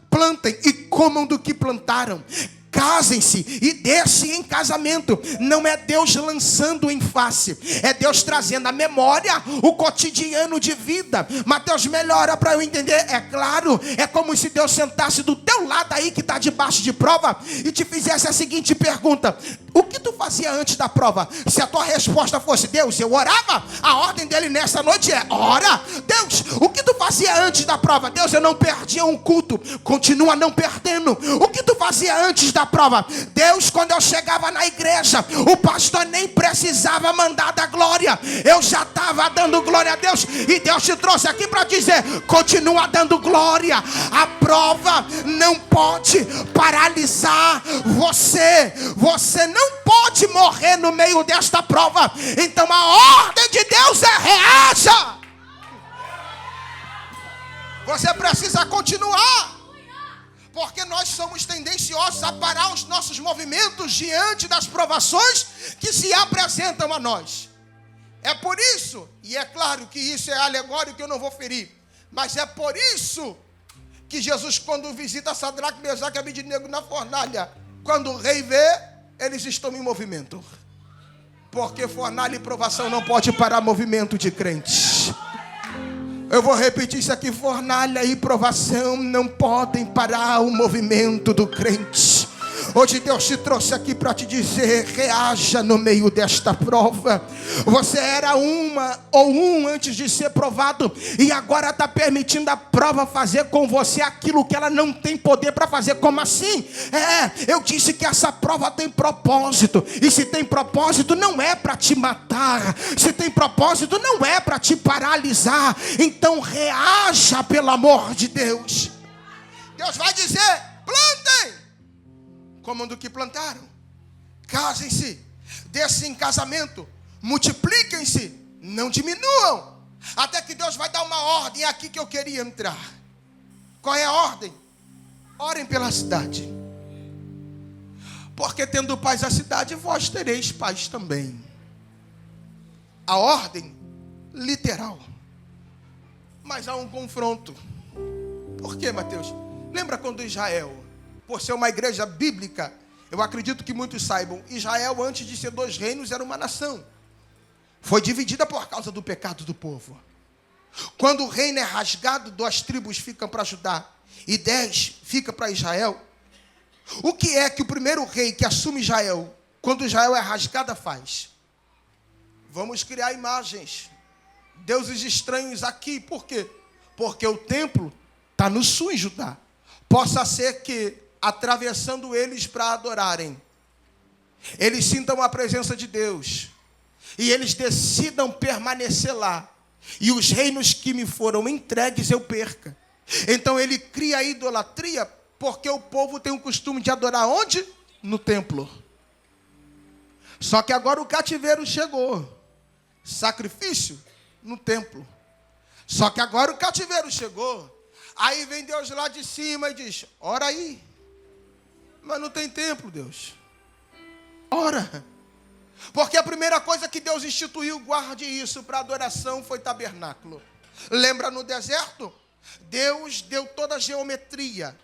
plantem e comam do que plantaram. Casem-se e dê-se em casamento. Não é Deus lançando em face, é Deus trazendo à memória o cotidiano de vida. Mateus, melhora para eu entender. É claro, é como se Deus sentasse do teu lado aí que está debaixo de prova e te fizesse a seguinte pergunta: o que tu fazia antes da prova? Se a tua resposta fosse: Deus, eu orava, a ordem dele nessa noite é: ora. Deus, o que tu fazia antes da prova? Deus, eu não perdia um culto. Continua não perdendo. O que tu fazia antes da prova? Deus, quando eu chegava na igreja, o pastor nem precisava mandar da glória, eu já estava dando glória a Deus. E Deus te trouxe aqui para dizer: continua dando glória. A prova não pode paralisar você. Você não pode morrer no meio desta prova. Então a ordem de Deus é: reaja. Você precisa continuar, porque nós somos tendenciosos a parar os nossos movimentos diante das provações que se apresentam a nós. É por isso, e é claro que isso é alegórico, que eu não vou ferir, mas é por isso que Jesus, quando visita Sadraque, Mesaque e Abednego na fornalha, quando o rei vê, eles estão em movimento. Porque fornalha e provação não pode parar movimento de crentes. Eu vou repetir isso aqui: fornalha e provação não podem parar o movimento do crente. Hoje Deus te trouxe aqui para te dizer: reaja no meio desta prova. Você era uma ou um antes de ser provado, e agora está permitindo a prova fazer com você aquilo que ela não tem poder para fazer. Como assim? Eu disse que essa prova tem propósito, e se tem propósito não é para te matar, se tem propósito não é para te paralisar. Então reaja, pelo amor de Deus. Deus vai dizer: plantem, comam do que plantaram. Casem-se, dê-se em casamento, multipliquem-se, não diminuam. Até que Deus vai dar uma ordem. É aqui que eu queria entrar. Qual é a ordem? Orem pela cidade, porque tendo paz a cidade, vós tereis paz também. A ordem literal, mas há um confronto. Por quê, Mateus? Lembra quando Israel, por ser uma igreja bíblica, eu acredito que muitos saibam, Israel, antes de ser 2 reinos, era uma nação. Foi dividida por causa do pecado do povo. Quando o reino é rasgado, 2 tribos ficam para Judá e 10 ficam para Israel. O que é que o primeiro rei que assume Israel, quando Israel é rasgada, faz? Vamos criar imagens, deuses estranhos aqui. Por quê? Porque o templo está no sul, em Judá. Possa ser que, atravessando eles para adorarem, eles sintam a presença de Deus e eles decidam permanecer lá, e os reinos que me foram entregues eu perca. Então ele cria a idolatria, porque o povo tem o costume de adorar onde? No templo. Só que agora o cativeiro chegou. Sacrifício no templo. Só que agora o cativeiro chegou. Aí vem Deus lá de cima e diz: ora aí. Mas não tem templo, Deus. Ora. Porque a primeira coisa que Deus instituiu, guarde isso, para adoração, foi tabernáculo. Lembra no deserto? Deus deu toda a geometria,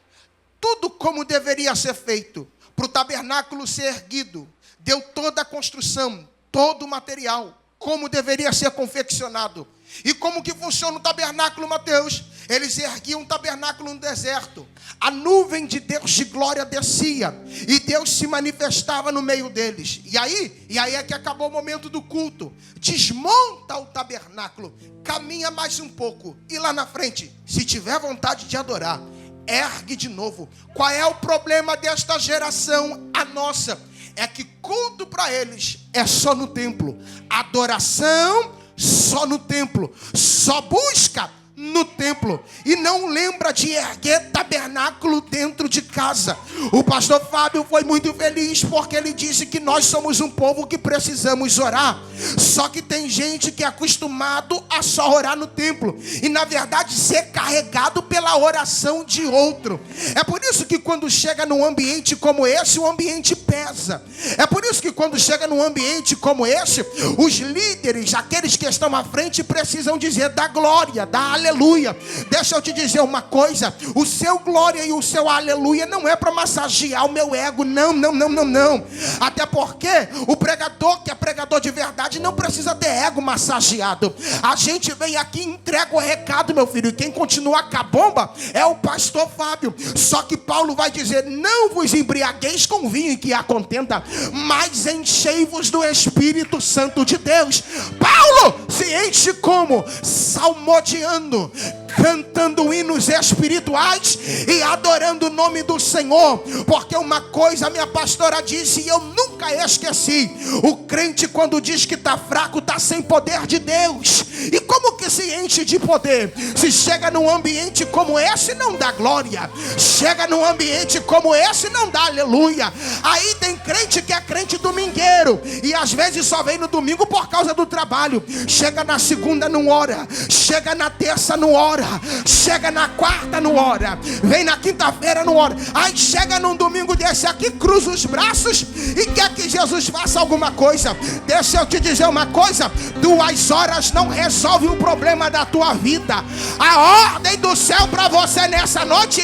tudo como deveria ser feito, para o tabernáculo ser erguido. Deu toda a construção, todo o material. como deveria ser confeccionado. E como que funciona o tabernáculo, Mateus? Eles erguiam um tabernáculo no deserto. A nuvem de Deus de glória descia. E Deus se manifestava no meio deles. E aí é que acabou o momento do culto. Desmonta o tabernáculo. Caminha mais um pouco. E lá na frente, se tiver vontade de adorar, ergue de novo. Qual é o problema desta geração? A nossa. É que culto para eles é só no templo. Adoração só no templo. Só busca no templo. E não lembra de erguer tabernáculo dentro de casa. O pastor Fábio foi muito feliz porque ele disse que nós somos um povo que precisamos orar. Só que tem gente que é acostumado a só orar no templo. E na verdade ser carregado pela oração de outro. É por isso que quando chega num ambiente como esse, o ambiente pesa. É por isso que quando chega num ambiente como esse, os líderes, aqueles que estão à frente, precisam dizer da glória, da aleluia. Deixa eu te dizer uma coisa. O seu glória e o seu aleluia não é para massagear o meu ego. Não. Até porque o pregador, que é pregador de verdade, não precisa ter ego massageado. A gente vem aqui e entrega o recado, meu filho. E quem continua com a bomba é o pastor Fábio. Só que Paulo vai dizer: não vos embriagueis com vinho em que há contenda, mas enchei-vos do Espírito Santo de Deus. Paulo se enche como? Salmodiando, cantando hinos espirituais e adorando o nome do Senhor. Porque uma coisa minha pastora disse e eu nunca esqueci: o crente quando diz que está fraco, está sem poder de Deus. E como que se enche de poder? Se chega num ambiente como esse, não dá glória. Chega num ambiente como esse, não dá aleluia. Aí tem crente que é crente domingueiro e às vezes só vem no domingo por causa do trabalho. Chega na segunda, não ora. Chega na terça, não ora. Chega na quarta, não ora. Vem na quinta-feira, não ora. Aí chega num domingo desse aqui, cruza os braços e quer que Jesus faça alguma coisa. Deixa eu te dizer uma coisa: 2 horas não resolve o problema da tua vida. A ordem do céu para você nessa noite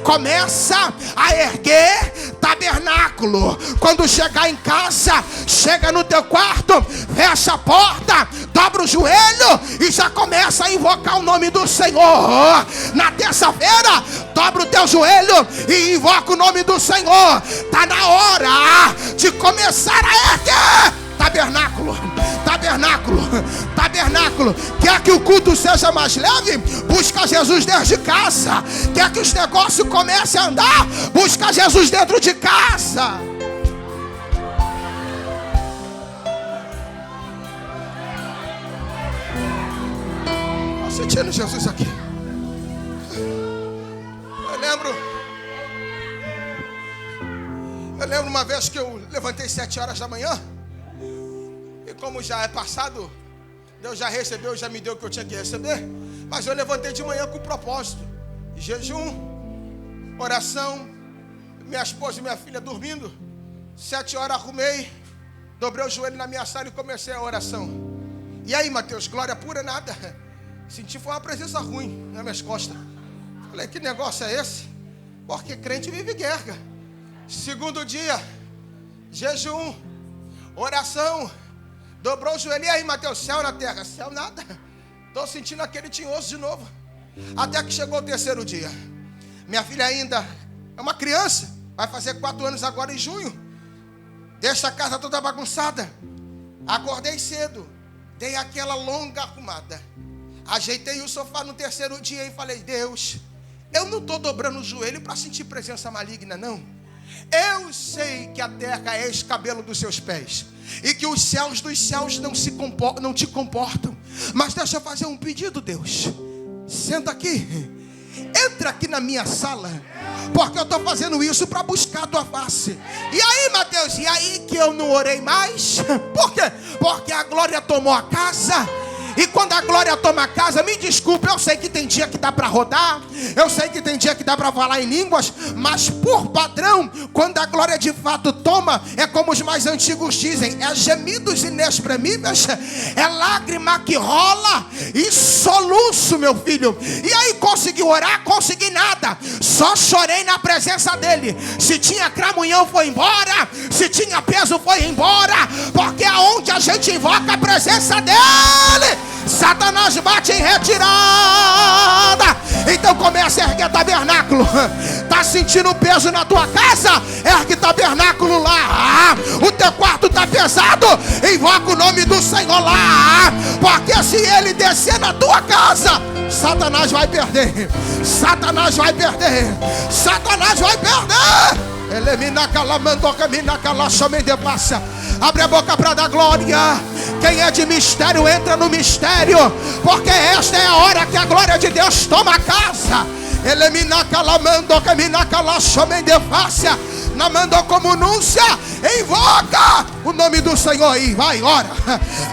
começa a erguer tabernáculo. Quando chegar em casa, chega no teu quarto, fecha a porta, dobra o joelho e já começa a invocar o nome do Senhor. Na terça-feira, dobra o teu joelho e invoca o nome do Senhor. Está na hora de começar a erguer tabernáculo. Quer que o culto seja mais leve? Busca Jesus dentro de casa. Quer que os negócios comecem a andar? Busca Jesus dentro de casa. Estou sentindo Jesus aqui. Eu lembro uma vez que eu levantei 7 horas da manhã. E como já é passado, Deus já recebeu, já me deu o que eu tinha que receber. Mas eu levantei de manhã com propósito: jejum, oração. Minha esposa e minha filha dormindo. 7 horas arrumei, dobrei o joelho na minha sala e comecei a oração. E aí, Mateus, glória pura, nada. Senti foi uma presença ruim nas minhas costas. Falei: que negócio é esse? Porque crente vive guerra. Segundo dia, jejum, oração. Dobrou o joelho. E aí, Mateus, céu na terra? Céu nada. Estou sentindo aquele tinhoso de novo. Até que chegou o 3º dia. Minha filha ainda é uma criança. Vai fazer 4 anos agora em junho. Deixa a casa toda bagunçada. Acordei cedo. Dei aquela longa arrumada. Ajeitei o sofá no 3º dia e falei: Deus, eu não estou dobrando o joelho para sentir presença maligna, não. Eu sei que a terra é escabelo dos seus pés e que os céus dos céus não te comportam. Mas deixa eu fazer um pedido, Deus. Senta aqui. Entra aqui na minha sala, porque eu estou fazendo isso para buscar a tua face. E aí, Mateus, e aí que eu não orei mais? Por quê? Porque a glória tomou a casa. E quando a glória toma a casa, me desculpe, eu sei que tem dia que dá para rodar, eu sei que tem dia que dá para falar em línguas, mas por padrão, quando a glória de fato toma, é como os mais antigos dizem, é gemidos inexprimíveis, é lágrima que rola e soluço, meu filho. E aí consegui orar, consegui nada, só chorei na presença dele. Se tinha cramunhão foi embora, se tinha peso foi embora, porque aonde a gente invoca a presença dele, Satanás bate em retirada. Então começa a erguer tabernáculo. Tá sentindo peso na tua casa? Ergue tabernáculo lá. O teu quarto tá pesado? Invoca o nome do Senhor lá, porque se ele descer na tua casa, Satanás vai perder. Satanás vai perder. Satanás vai perder. Abre a boca para dar glória. Quem é de mistério entra no mistério, porque esta é a hora que a glória de Deus toma a casa. Namando como núncia, invoca o nome do Senhor aí, vai, ora.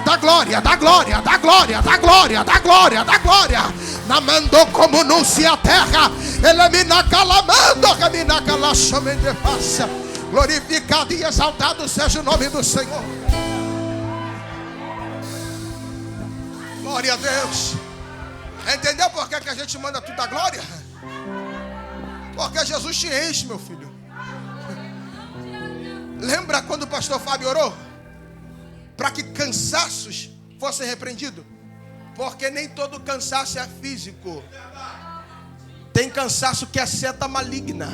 Dá glória, dá glória, dá glória, dá glória, dá glória, dá glória. Namando como núncia a terra. Glorificado e exaltado seja o nome do Senhor. Glória a Deus. Entendeu por que a gente manda tudo a glória? Porque Jesus te enche, meu filho. Lembra quando o pastor Fábio orou para que cansaços fossem repreendidos? Porque nem todo cansaço é físico. Tem cansaço que é seta maligna.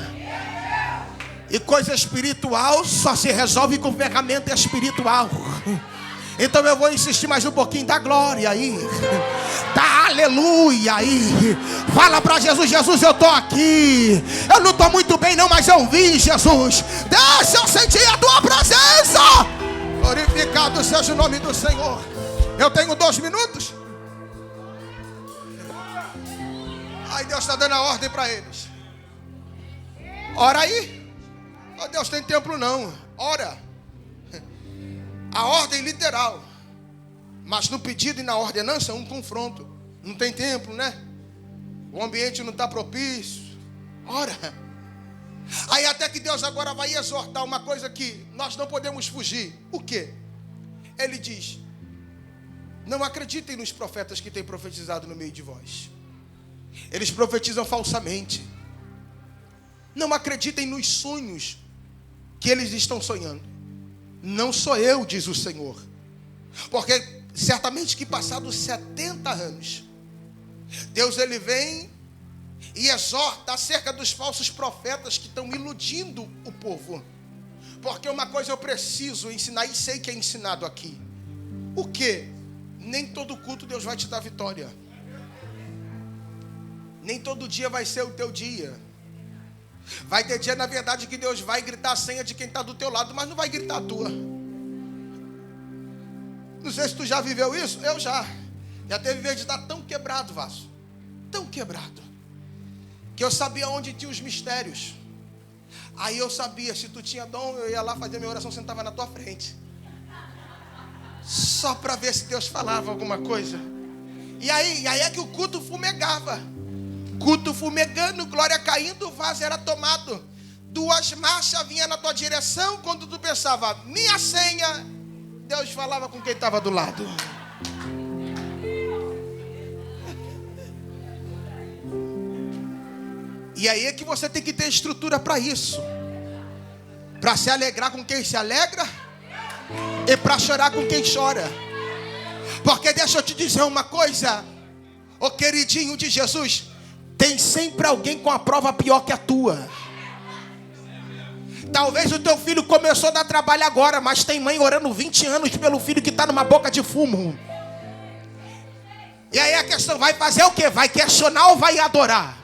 E coisa espiritual só se resolve com ferramenta espiritual. Então eu vou insistir mais um pouquinho. Dá glória aí, dá aleluia aí. Fala para Jesus: Jesus, eu estou aqui. Eu não estou muito bem não, mas eu vim, Jesus. Deixa eu sentir a tua presença. Glorificado seja o nome do Senhor. Eu tenho 2 minutos. Aí Deus está dando a ordem para eles. Ora aí. Oh, Deus tem templo não. Ora. A ordem literal. Mas no pedido e na ordenança um confronto. Não tem templo, né? O ambiente não está propício. Ora. Aí até que Deus agora vai exortar uma coisa que nós não podemos fugir. O quê? Ele diz: não acreditem nos profetas que têm profetizado no meio de vós. Eles profetizam falsamente. Não acreditem nos sonhos que eles estão sonhando. Não sou eu, diz o Senhor. Porque certamente que passados 70 anos, Deus ele vem e exorta acerca dos falsos profetas que estão iludindo o povo. Porque uma coisa eu preciso ensinar e sei que é ensinado aqui. O quê? Nem todo culto Deus vai te dar vitória. Nem todo dia vai ser o teu dia. Vai ter dia, na verdade, que Deus vai gritar a senha de quem está do teu lado, mas não vai gritar a tua. Não sei se tu já viveu isso. Eu já. Já teve vez de estar tão quebrado, vaso. Tão quebrado. Que eu sabia onde tinha os mistérios. Aí eu sabia, se tu tinha dom, eu ia lá fazer minha oração, sentava na tua frente. Só para ver se Deus falava alguma coisa. E aí é que o culto fumegava. Culto fumegando, glória caindo, o vaso era tomado. 2 marchas vinham na tua direção. Quando tu pensava, minha senha, Deus falava com quem estava do lado. E aí é que você tem que ter estrutura para isso. Para se alegrar com quem se alegra e para chorar com quem chora. Porque deixa eu te dizer uma coisa, ô queridinho de Jesus, tem sempre alguém com a prova pior que a tua. Talvez o teu filho começou a dar trabalho agora, mas tem mãe orando 20 anos pelo filho que está numa boca de fumo. E aí a questão, vai fazer o quê? Vai questionar ou vai adorar?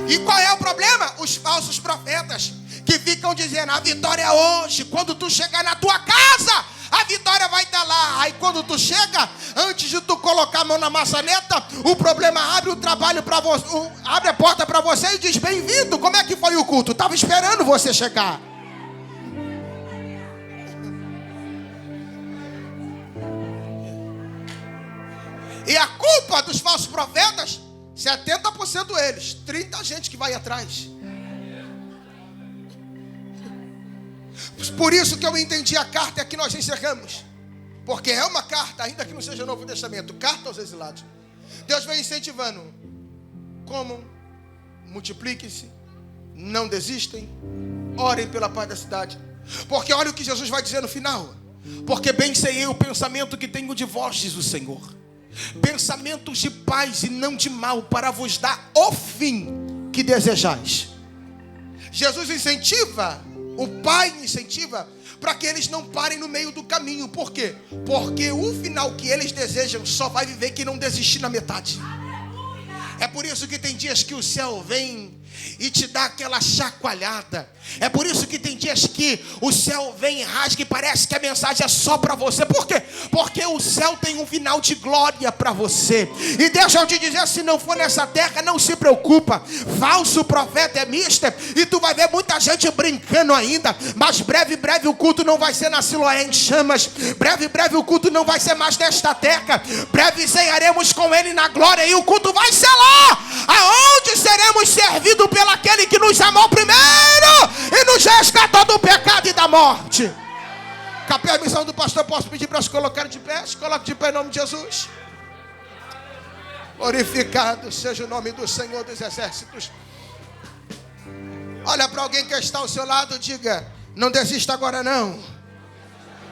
E qual é o problema? Os falsos profetas que ficam dizendo, a vitória é hoje. Quando tu chegar na tua casa, a vitória vai estar lá. Aí quando tu chega, antes de tu colocar a mão na maçaneta, o problema abre o trabalho para você, abre a porta para você e diz, bem-vindo, como é que foi o culto? Estava esperando você chegar. E a culpa dos falsos profetas, 70% eles, 30% gente que vai atrás. Por isso que eu entendi a carta que nós encerramos. Porque é uma carta, ainda que não seja Novo Testamento, carta aos exilados. Deus vem incentivando. Comam, multipliquem-se, não desistem, orem pela paz da cidade. Porque olha o que Jesus vai dizer no final. Porque bem sei eu o pensamento que tenho de vós, diz o Senhor. Pensamentos de paz e não de mal, para vos dar o fim que desejais. Jesus incentiva, o Pai incentiva, para que eles não parem no meio do caminho. Por quê? Porque o final que eles desejam só vai viver quem não desistir na metade. É por isso que tem dias que o céu vem e te dá aquela chacoalhada. É por isso que tem dias que o céu vem e rasga e parece que a mensagem é só para você. Por quê? Porque o céu tem um final de glória para você. E deixa eu te dizer, se não for nessa terra, não se preocupa. Falso profeta é mister e tu vai ver muita gente brincando ainda. Mas breve o culto não vai ser na Siloé em chamas. Breve o culto não vai ser mais nesta terra. Breve ceiaremos com ele na glória e o culto vai ser lá, aonde seremos servidos pelo aquele que nos amou primeiro e nos resgatou do pecado e da morte. Com a permissão do pastor, posso pedir para se colocarem de pé? Se coloque de pé em nome de Jesus. Glorificado seja o nome do Senhor dos Exércitos. Olha para alguém que está ao seu lado, diga: não desista agora não.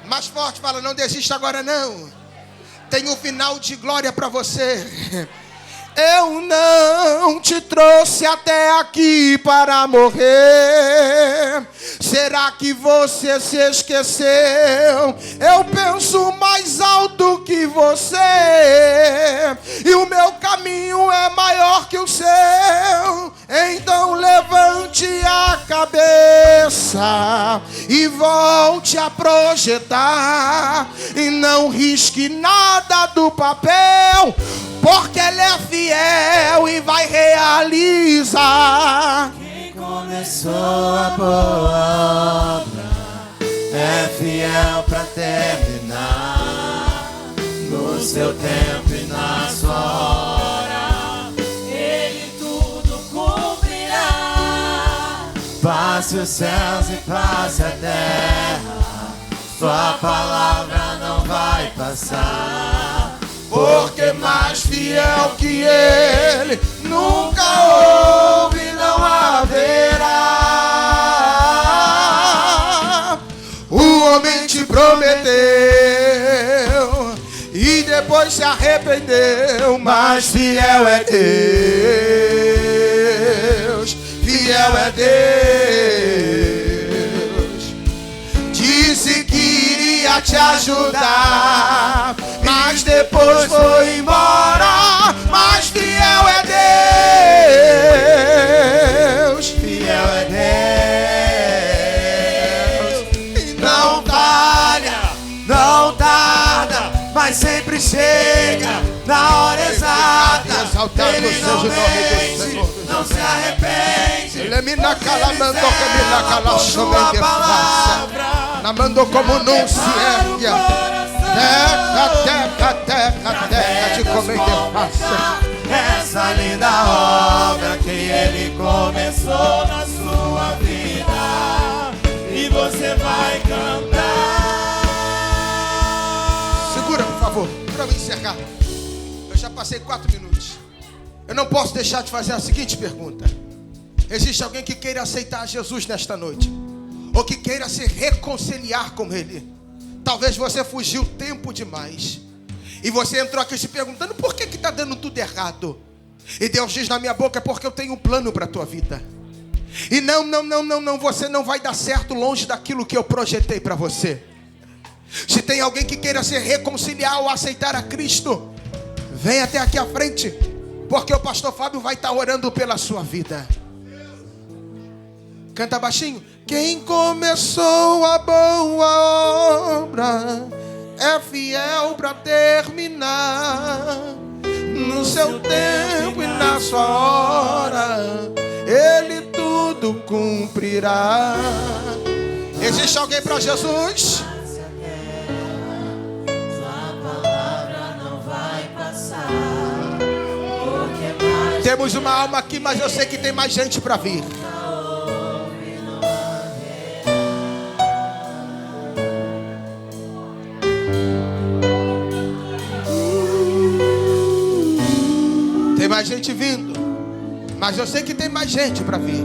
Mais forte, fala: não desista agora não. Tem um final de glória para você. Eu não te trouxe até aqui para morrer. Será que você se esqueceu? Eu penso mais alto que você, e o meu caminho é maior que o seu. Então levante a cabeça e volte a projetar, e não risque nada do papel, porque Ele é fiel e vai realizar. Quem começou a boa obra é fiel para terminar. No seu tempo e na sua hora, Ele tudo cumprirá. Passe os céus e passe a terra, sua palavra não vai passar. Porque mais fiel que Ele nunca houve, não haverá. O homem te prometeu e depois se arrependeu, mas fiel é Deus, fiel é Deus. Disse que iria te ajudar, mas depois foi embora. Mas fiel é Deus, fiel é Deus. E não falha, não tarda, mas sempre chega na hora exata. Ele não mente, não se arrepende. Ele me na calamando, que me na calaçou, me na mandou como não se ergue. Terra de comer de face. Essa linda obra que Ele começou na sua vida, e você vai cantar. Segura, por favor, para eu encerrar. Eu já passei 4 minutos. Eu não posso deixar de fazer a seguinte pergunta: existe alguém que queira aceitar Jesus nesta noite, ou que queira se reconciliar com Ele? Talvez você fugiu tempo demais, e você entrou aqui se perguntando: por que está dando tudo errado? E Deus diz na minha boca: é porque eu tenho um plano para a tua vida. E não, você não vai dar certo longe daquilo que eu projetei para você. Se tem alguém que queira se reconciliar ou aceitar a Cristo, vem até aqui à frente, porque o pastor Fábio vai estar orando pela sua vida. Canta baixinho. Quem começou a boa obra é fiel para terminar. No seu tempo e na sua hora, Ele tudo cumprirá. Existe alguém para Jesus? Sua palavra não vai passar. Temos uma alma aqui, mas eu sei que tem mais gente para vir. Tem mais gente vindo, mas eu sei que tem mais gente para vir.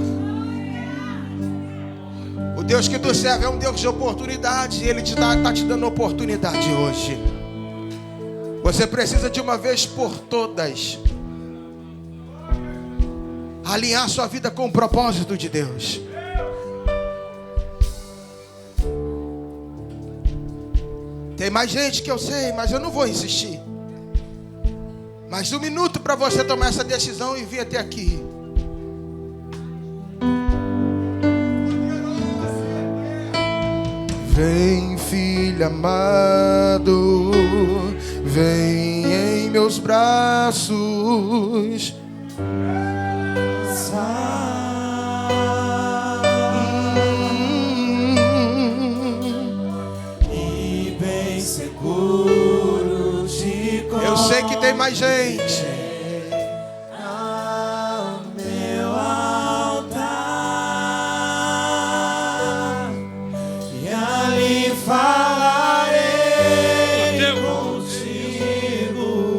O Deus que tu serve é um Deus de oportunidade, e Ele está te dando oportunidade hoje. Você precisa de uma vez por todas alinhar sua vida com o propósito de Deus. Tem mais gente que eu sei, mas eu não vou insistir. Mais um minuto para você tomar essa decisão e vir até aqui. Vem, filho amado, vem em meus braços. E bem seguro de Eu sei que tem mais gente. ao meu altar, e ali falarei contigo,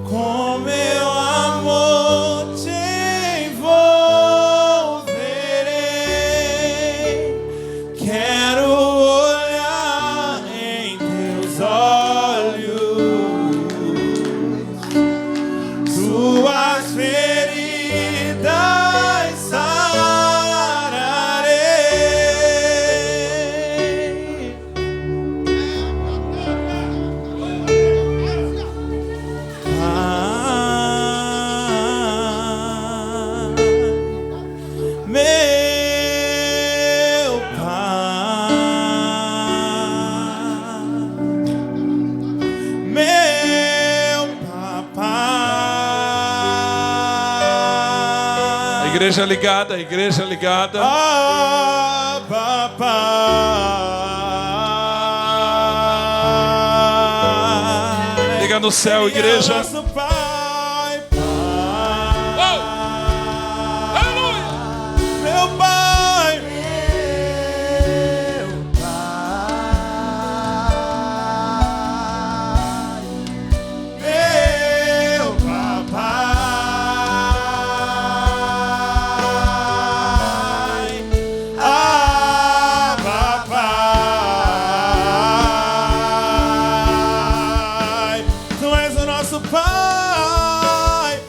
com meu amor te envolverei. Quero olhar em teus olhos, tuas feridas sararei. Meu Pai, meu papai. A igreja ligada, a igreja ligada. Ah, papai. Liga no céu, igreja. Nosso Pai, Oh! Aleluia! meu Pai, meu papai. Ah, papai, tu és o nosso Pai,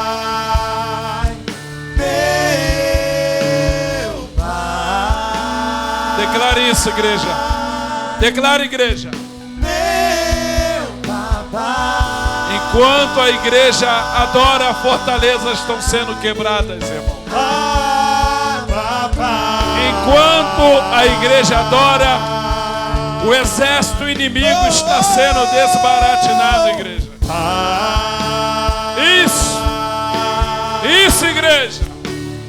Pai, meu Pai. Declare isso, igreja. Declare, igreja. Meu papai, Enquanto a igreja adora, fortalezas estão sendo quebradas, irmão. ah, papai, Enquanto a igreja adora, o exército inimigo está sendo desbaratinado, igreja. Isso! Isso, igreja!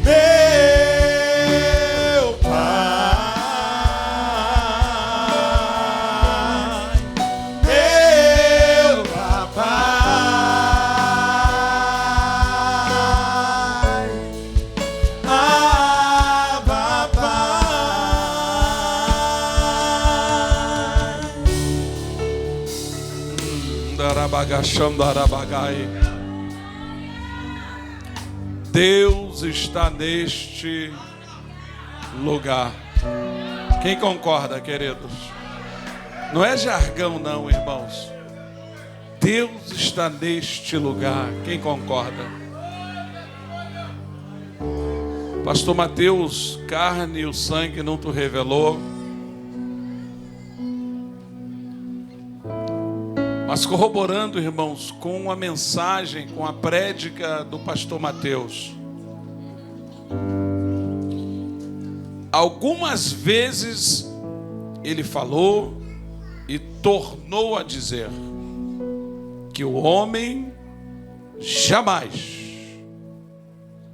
meu pai, meu papai, ah, papai. Darabagacham, darabagai. Deus está neste lugar. Quem concorda, queridos? Não é jargão, não, irmãos. Deus está neste lugar. Quem concorda? Pastor Mateus, carne e o sangue não te revelou, mas corroborando, irmãos, com a mensagem, com a prédica do pastor Mateus. Algumas vezes ele falou e tornou a dizer que o homem jamais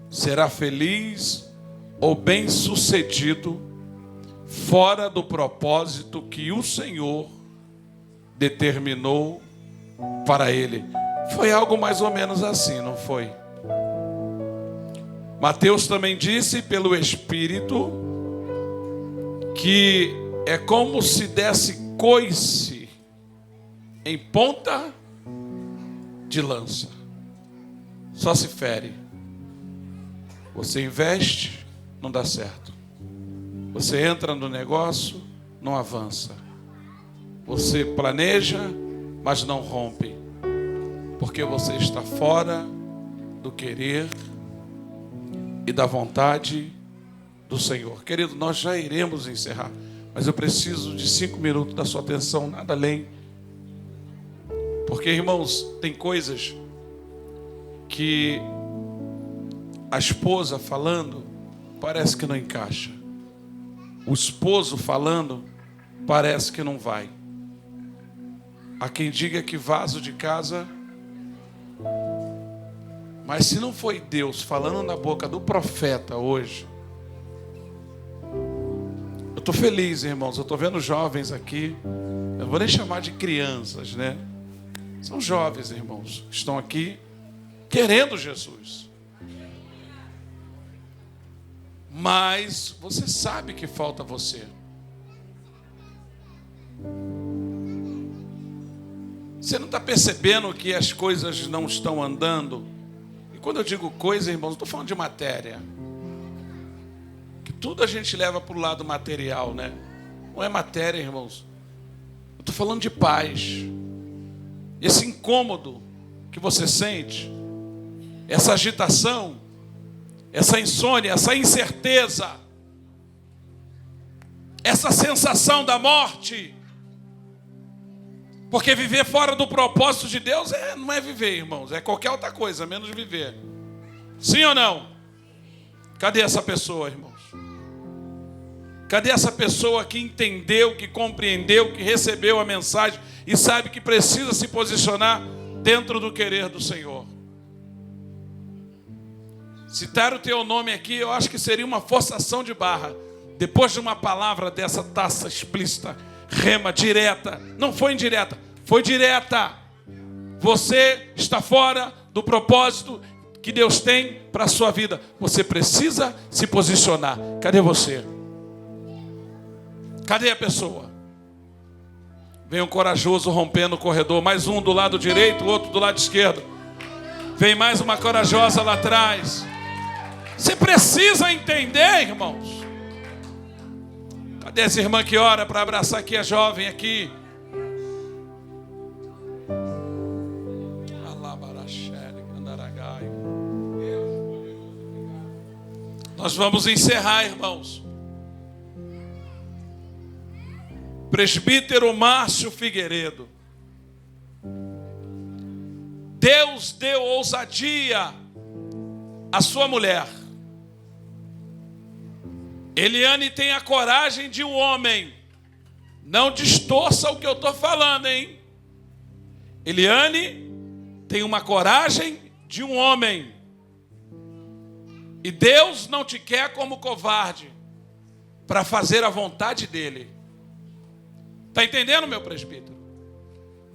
será feliz ou bem-sucedido fora do propósito que o Senhor determinou para ele. Foi algo mais ou menos assim, não foi? Mateus também disse pelo Espírito que é como se desse coice em ponta de lança. Só se fere. Você investe, não dá certo. Você entra no negócio, não avança. Você planeja, mas não rompe. Porque você está fora do querer e da vontade do Senhor. Querido, nós já iremos encerrar, mas eu preciso de 5 minutos da sua atenção, nada além. Porque, irmãos, tem coisas que a esposa falando parece que não encaixa. O esposo falando parece que não vai. Há quem diga que vaso de casa. Mas se não foi Deus falando na boca do profeta hoje, eu estou feliz, irmãos. Eu estou vendo jovens aqui. Eu não vou nem chamar de crianças, né? São jovens, irmãos, que estão aqui querendo Jesus. Mas você sabe que falta você. Você não está percebendo que as coisas não estão andando? E quando eu digo coisa, irmãos, não estou falando de matéria. Que tudo a gente leva para o lado material, né? Não é matéria, irmãos. Eu estou falando de paz. Esse incômodo que você sente, essa agitação, essa insônia, essa incerteza, essa sensação da morte. Porque viver fora do propósito de Deus não é viver, irmãos. É qualquer outra coisa, menos viver. Sim ou não? Cadê essa pessoa, irmãos? Cadê essa pessoa que entendeu, que compreendeu, que recebeu a mensagem e sabe que precisa se posicionar dentro do querer do Senhor? Citar o teu nome aqui, eu acho que seria uma forçação de barra. Depois de uma palavra dessa taça explícita, rema, direta. Não foi indireta, foi direta. Você está fora do propósito que Deus tem para a sua vida. Você precisa se posicionar. Cadê você? Cadê a pessoa? Vem um corajoso rompendo o corredor. Mais um do lado direito, outro do lado esquerdo. Vem mais uma corajosa lá atrás. Você precisa entender, irmãos. Cadê essa irmã que ora para abraçar aqui a jovem aqui? Nós vamos encerrar, irmãos. Presbítero Márcio Figueiredo. Deus deu ousadia à sua mulher. Eliane tem a coragem de um homem. Não distorça o que eu estou falando, hein? Eliane tem uma coragem de um homem. E Deus não te quer como covarde para fazer a vontade dele. Está entendendo, meu presbítero?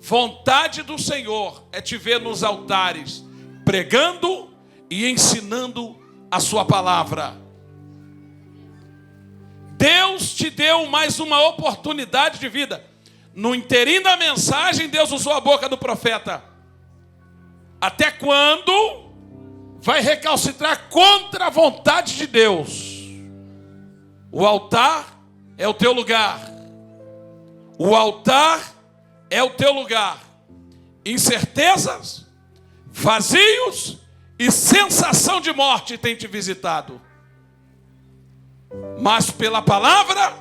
Vontade do Senhor é te ver nos altares, pregando e ensinando a sua palavra. Deus te deu mais uma oportunidade de vida. No inteirinho da mensagem, Deus usou a boca do profeta. Até quando vai recalcitrar contra a vontade de Deus? O altar é o teu lugar. O altar é o teu lugar. Incertezas, vazios e sensação de morte tem te visitado. Mas pela palavra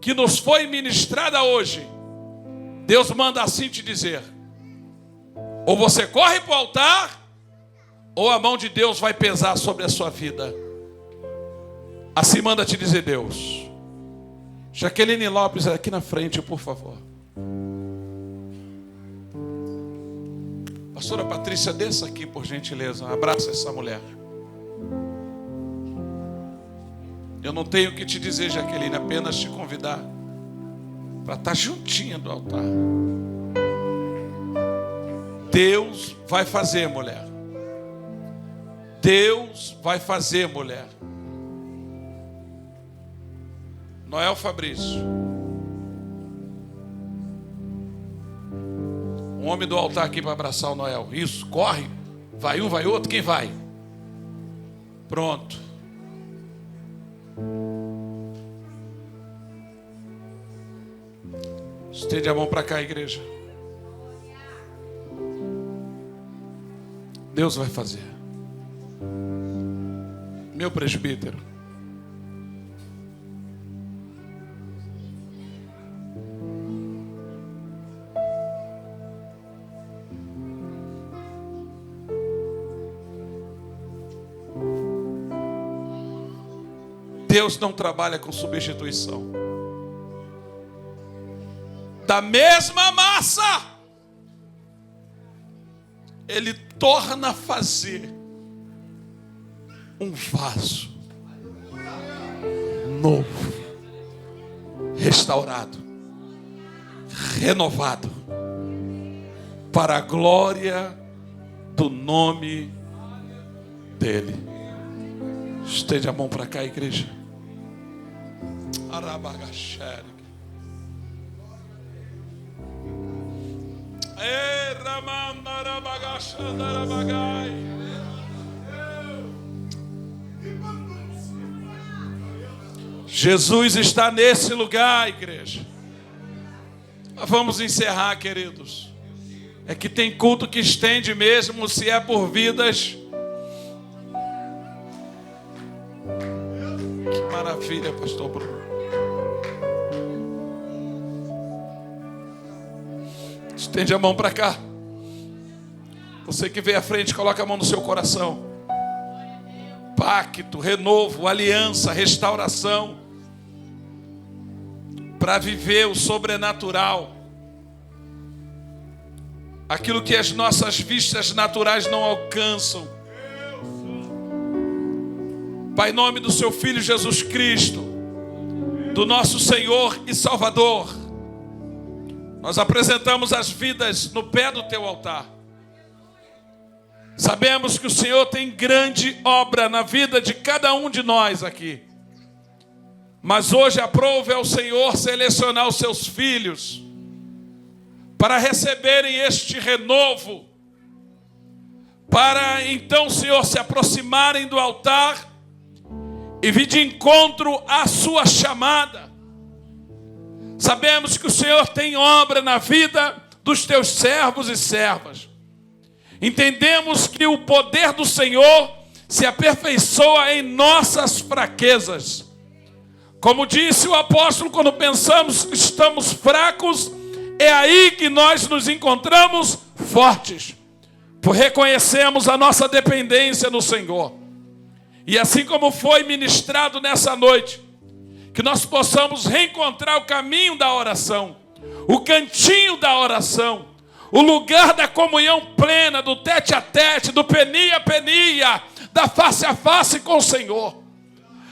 que nos foi ministrada hoje, Deus manda assim te dizer: ou você corre para o altar, ou a mão de Deus vai pesar sobre a sua vida. Assim manda te dizer Deus. Jaqueline Lopes, aqui na frente, por favor. Pastora Patrícia, desça aqui, por gentileza. Abraça essa mulher. Eu não tenho o que te dizer, Jaqueline, apenas te convidar para estar juntinha do altar. Deus vai fazer, mulher. Deus vai fazer, mulher. Noel Fabrício. Um homem do altar aqui para abraçar o Noel. Isso, corre. Vai um, vai outro. Quem vai? Pronto. Estende a mão para cá, igreja. Deus vai fazer. Meu presbítero. Deus não trabalha com substituição. Da mesma massa, Ele torna a fazer um vaso novo, restaurado, renovado, para a glória do nome dEle. Estende a mão para cá, igreja. Arabagachere. Jesus está nesse lugar, igreja. Vamos encerrar, queridos. É que tem culto que estende mesmo, se é por vidas. Que maravilha, pastor Bruno. Estende a mão para cá. Você que veio à frente, coloca a mão no seu coração. Pacto, renovo, aliança, restauração. Para viver o sobrenatural. Aquilo que as nossas vistas naturais não alcançam. Pai, em nome do seu Filho Jesus Cristo, do nosso Senhor e Salvador, nós apresentamos as vidas no pé do teu altar. Sabemos que o Senhor tem grande obra na vida de cada um de nós aqui. Mas hoje aprove ao Senhor selecionar os seus filhos para receberem este renovo, para então, Senhor, se aproximarem do altar e vir de encontro à sua chamada. Sabemos que o Senhor tem obra na vida dos teus servos e servas. Entendemos que o poder do Senhor se aperfeiçoa em nossas fraquezas. Como disse o apóstolo, quando pensamos que estamos fracos, é aí que nós nos encontramos fortes, por reconhecemos a nossa dependência no Senhor. E assim como foi ministrado nessa noite, que nós possamos reencontrar o caminho da oração, o cantinho da oração, o lugar da comunhão plena, do tete a tete, do penia a penia, da face a face com o Senhor,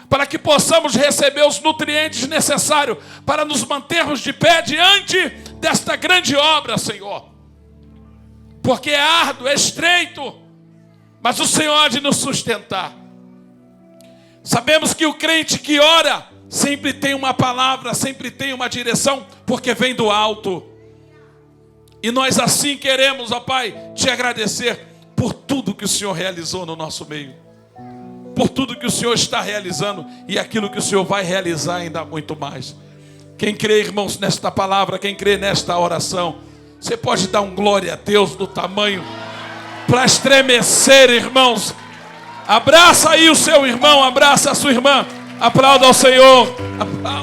para que possamos receber os nutrientes necessários para nos mantermos de pé diante desta grande obra, Senhor. Porque é árduo, é estreito, mas o Senhor há de nos sustentar. Sabemos que o crente que ora sempre tem uma palavra, sempre tem uma direção, porque vem do alto. E nós assim queremos, ó Pai, te agradecer por tudo que o Senhor realizou no nosso meio, por tudo que o Senhor está realizando e aquilo que o Senhor vai realizar ainda muito mais. Quem crê, irmãos, nesta palavra, quem crê nesta oração, você pode dar um glória a Deus do tamanho para estremecer, irmãos. Abraça aí o seu irmão, abraça a sua irmã, aplauda ao Senhor, aplauda.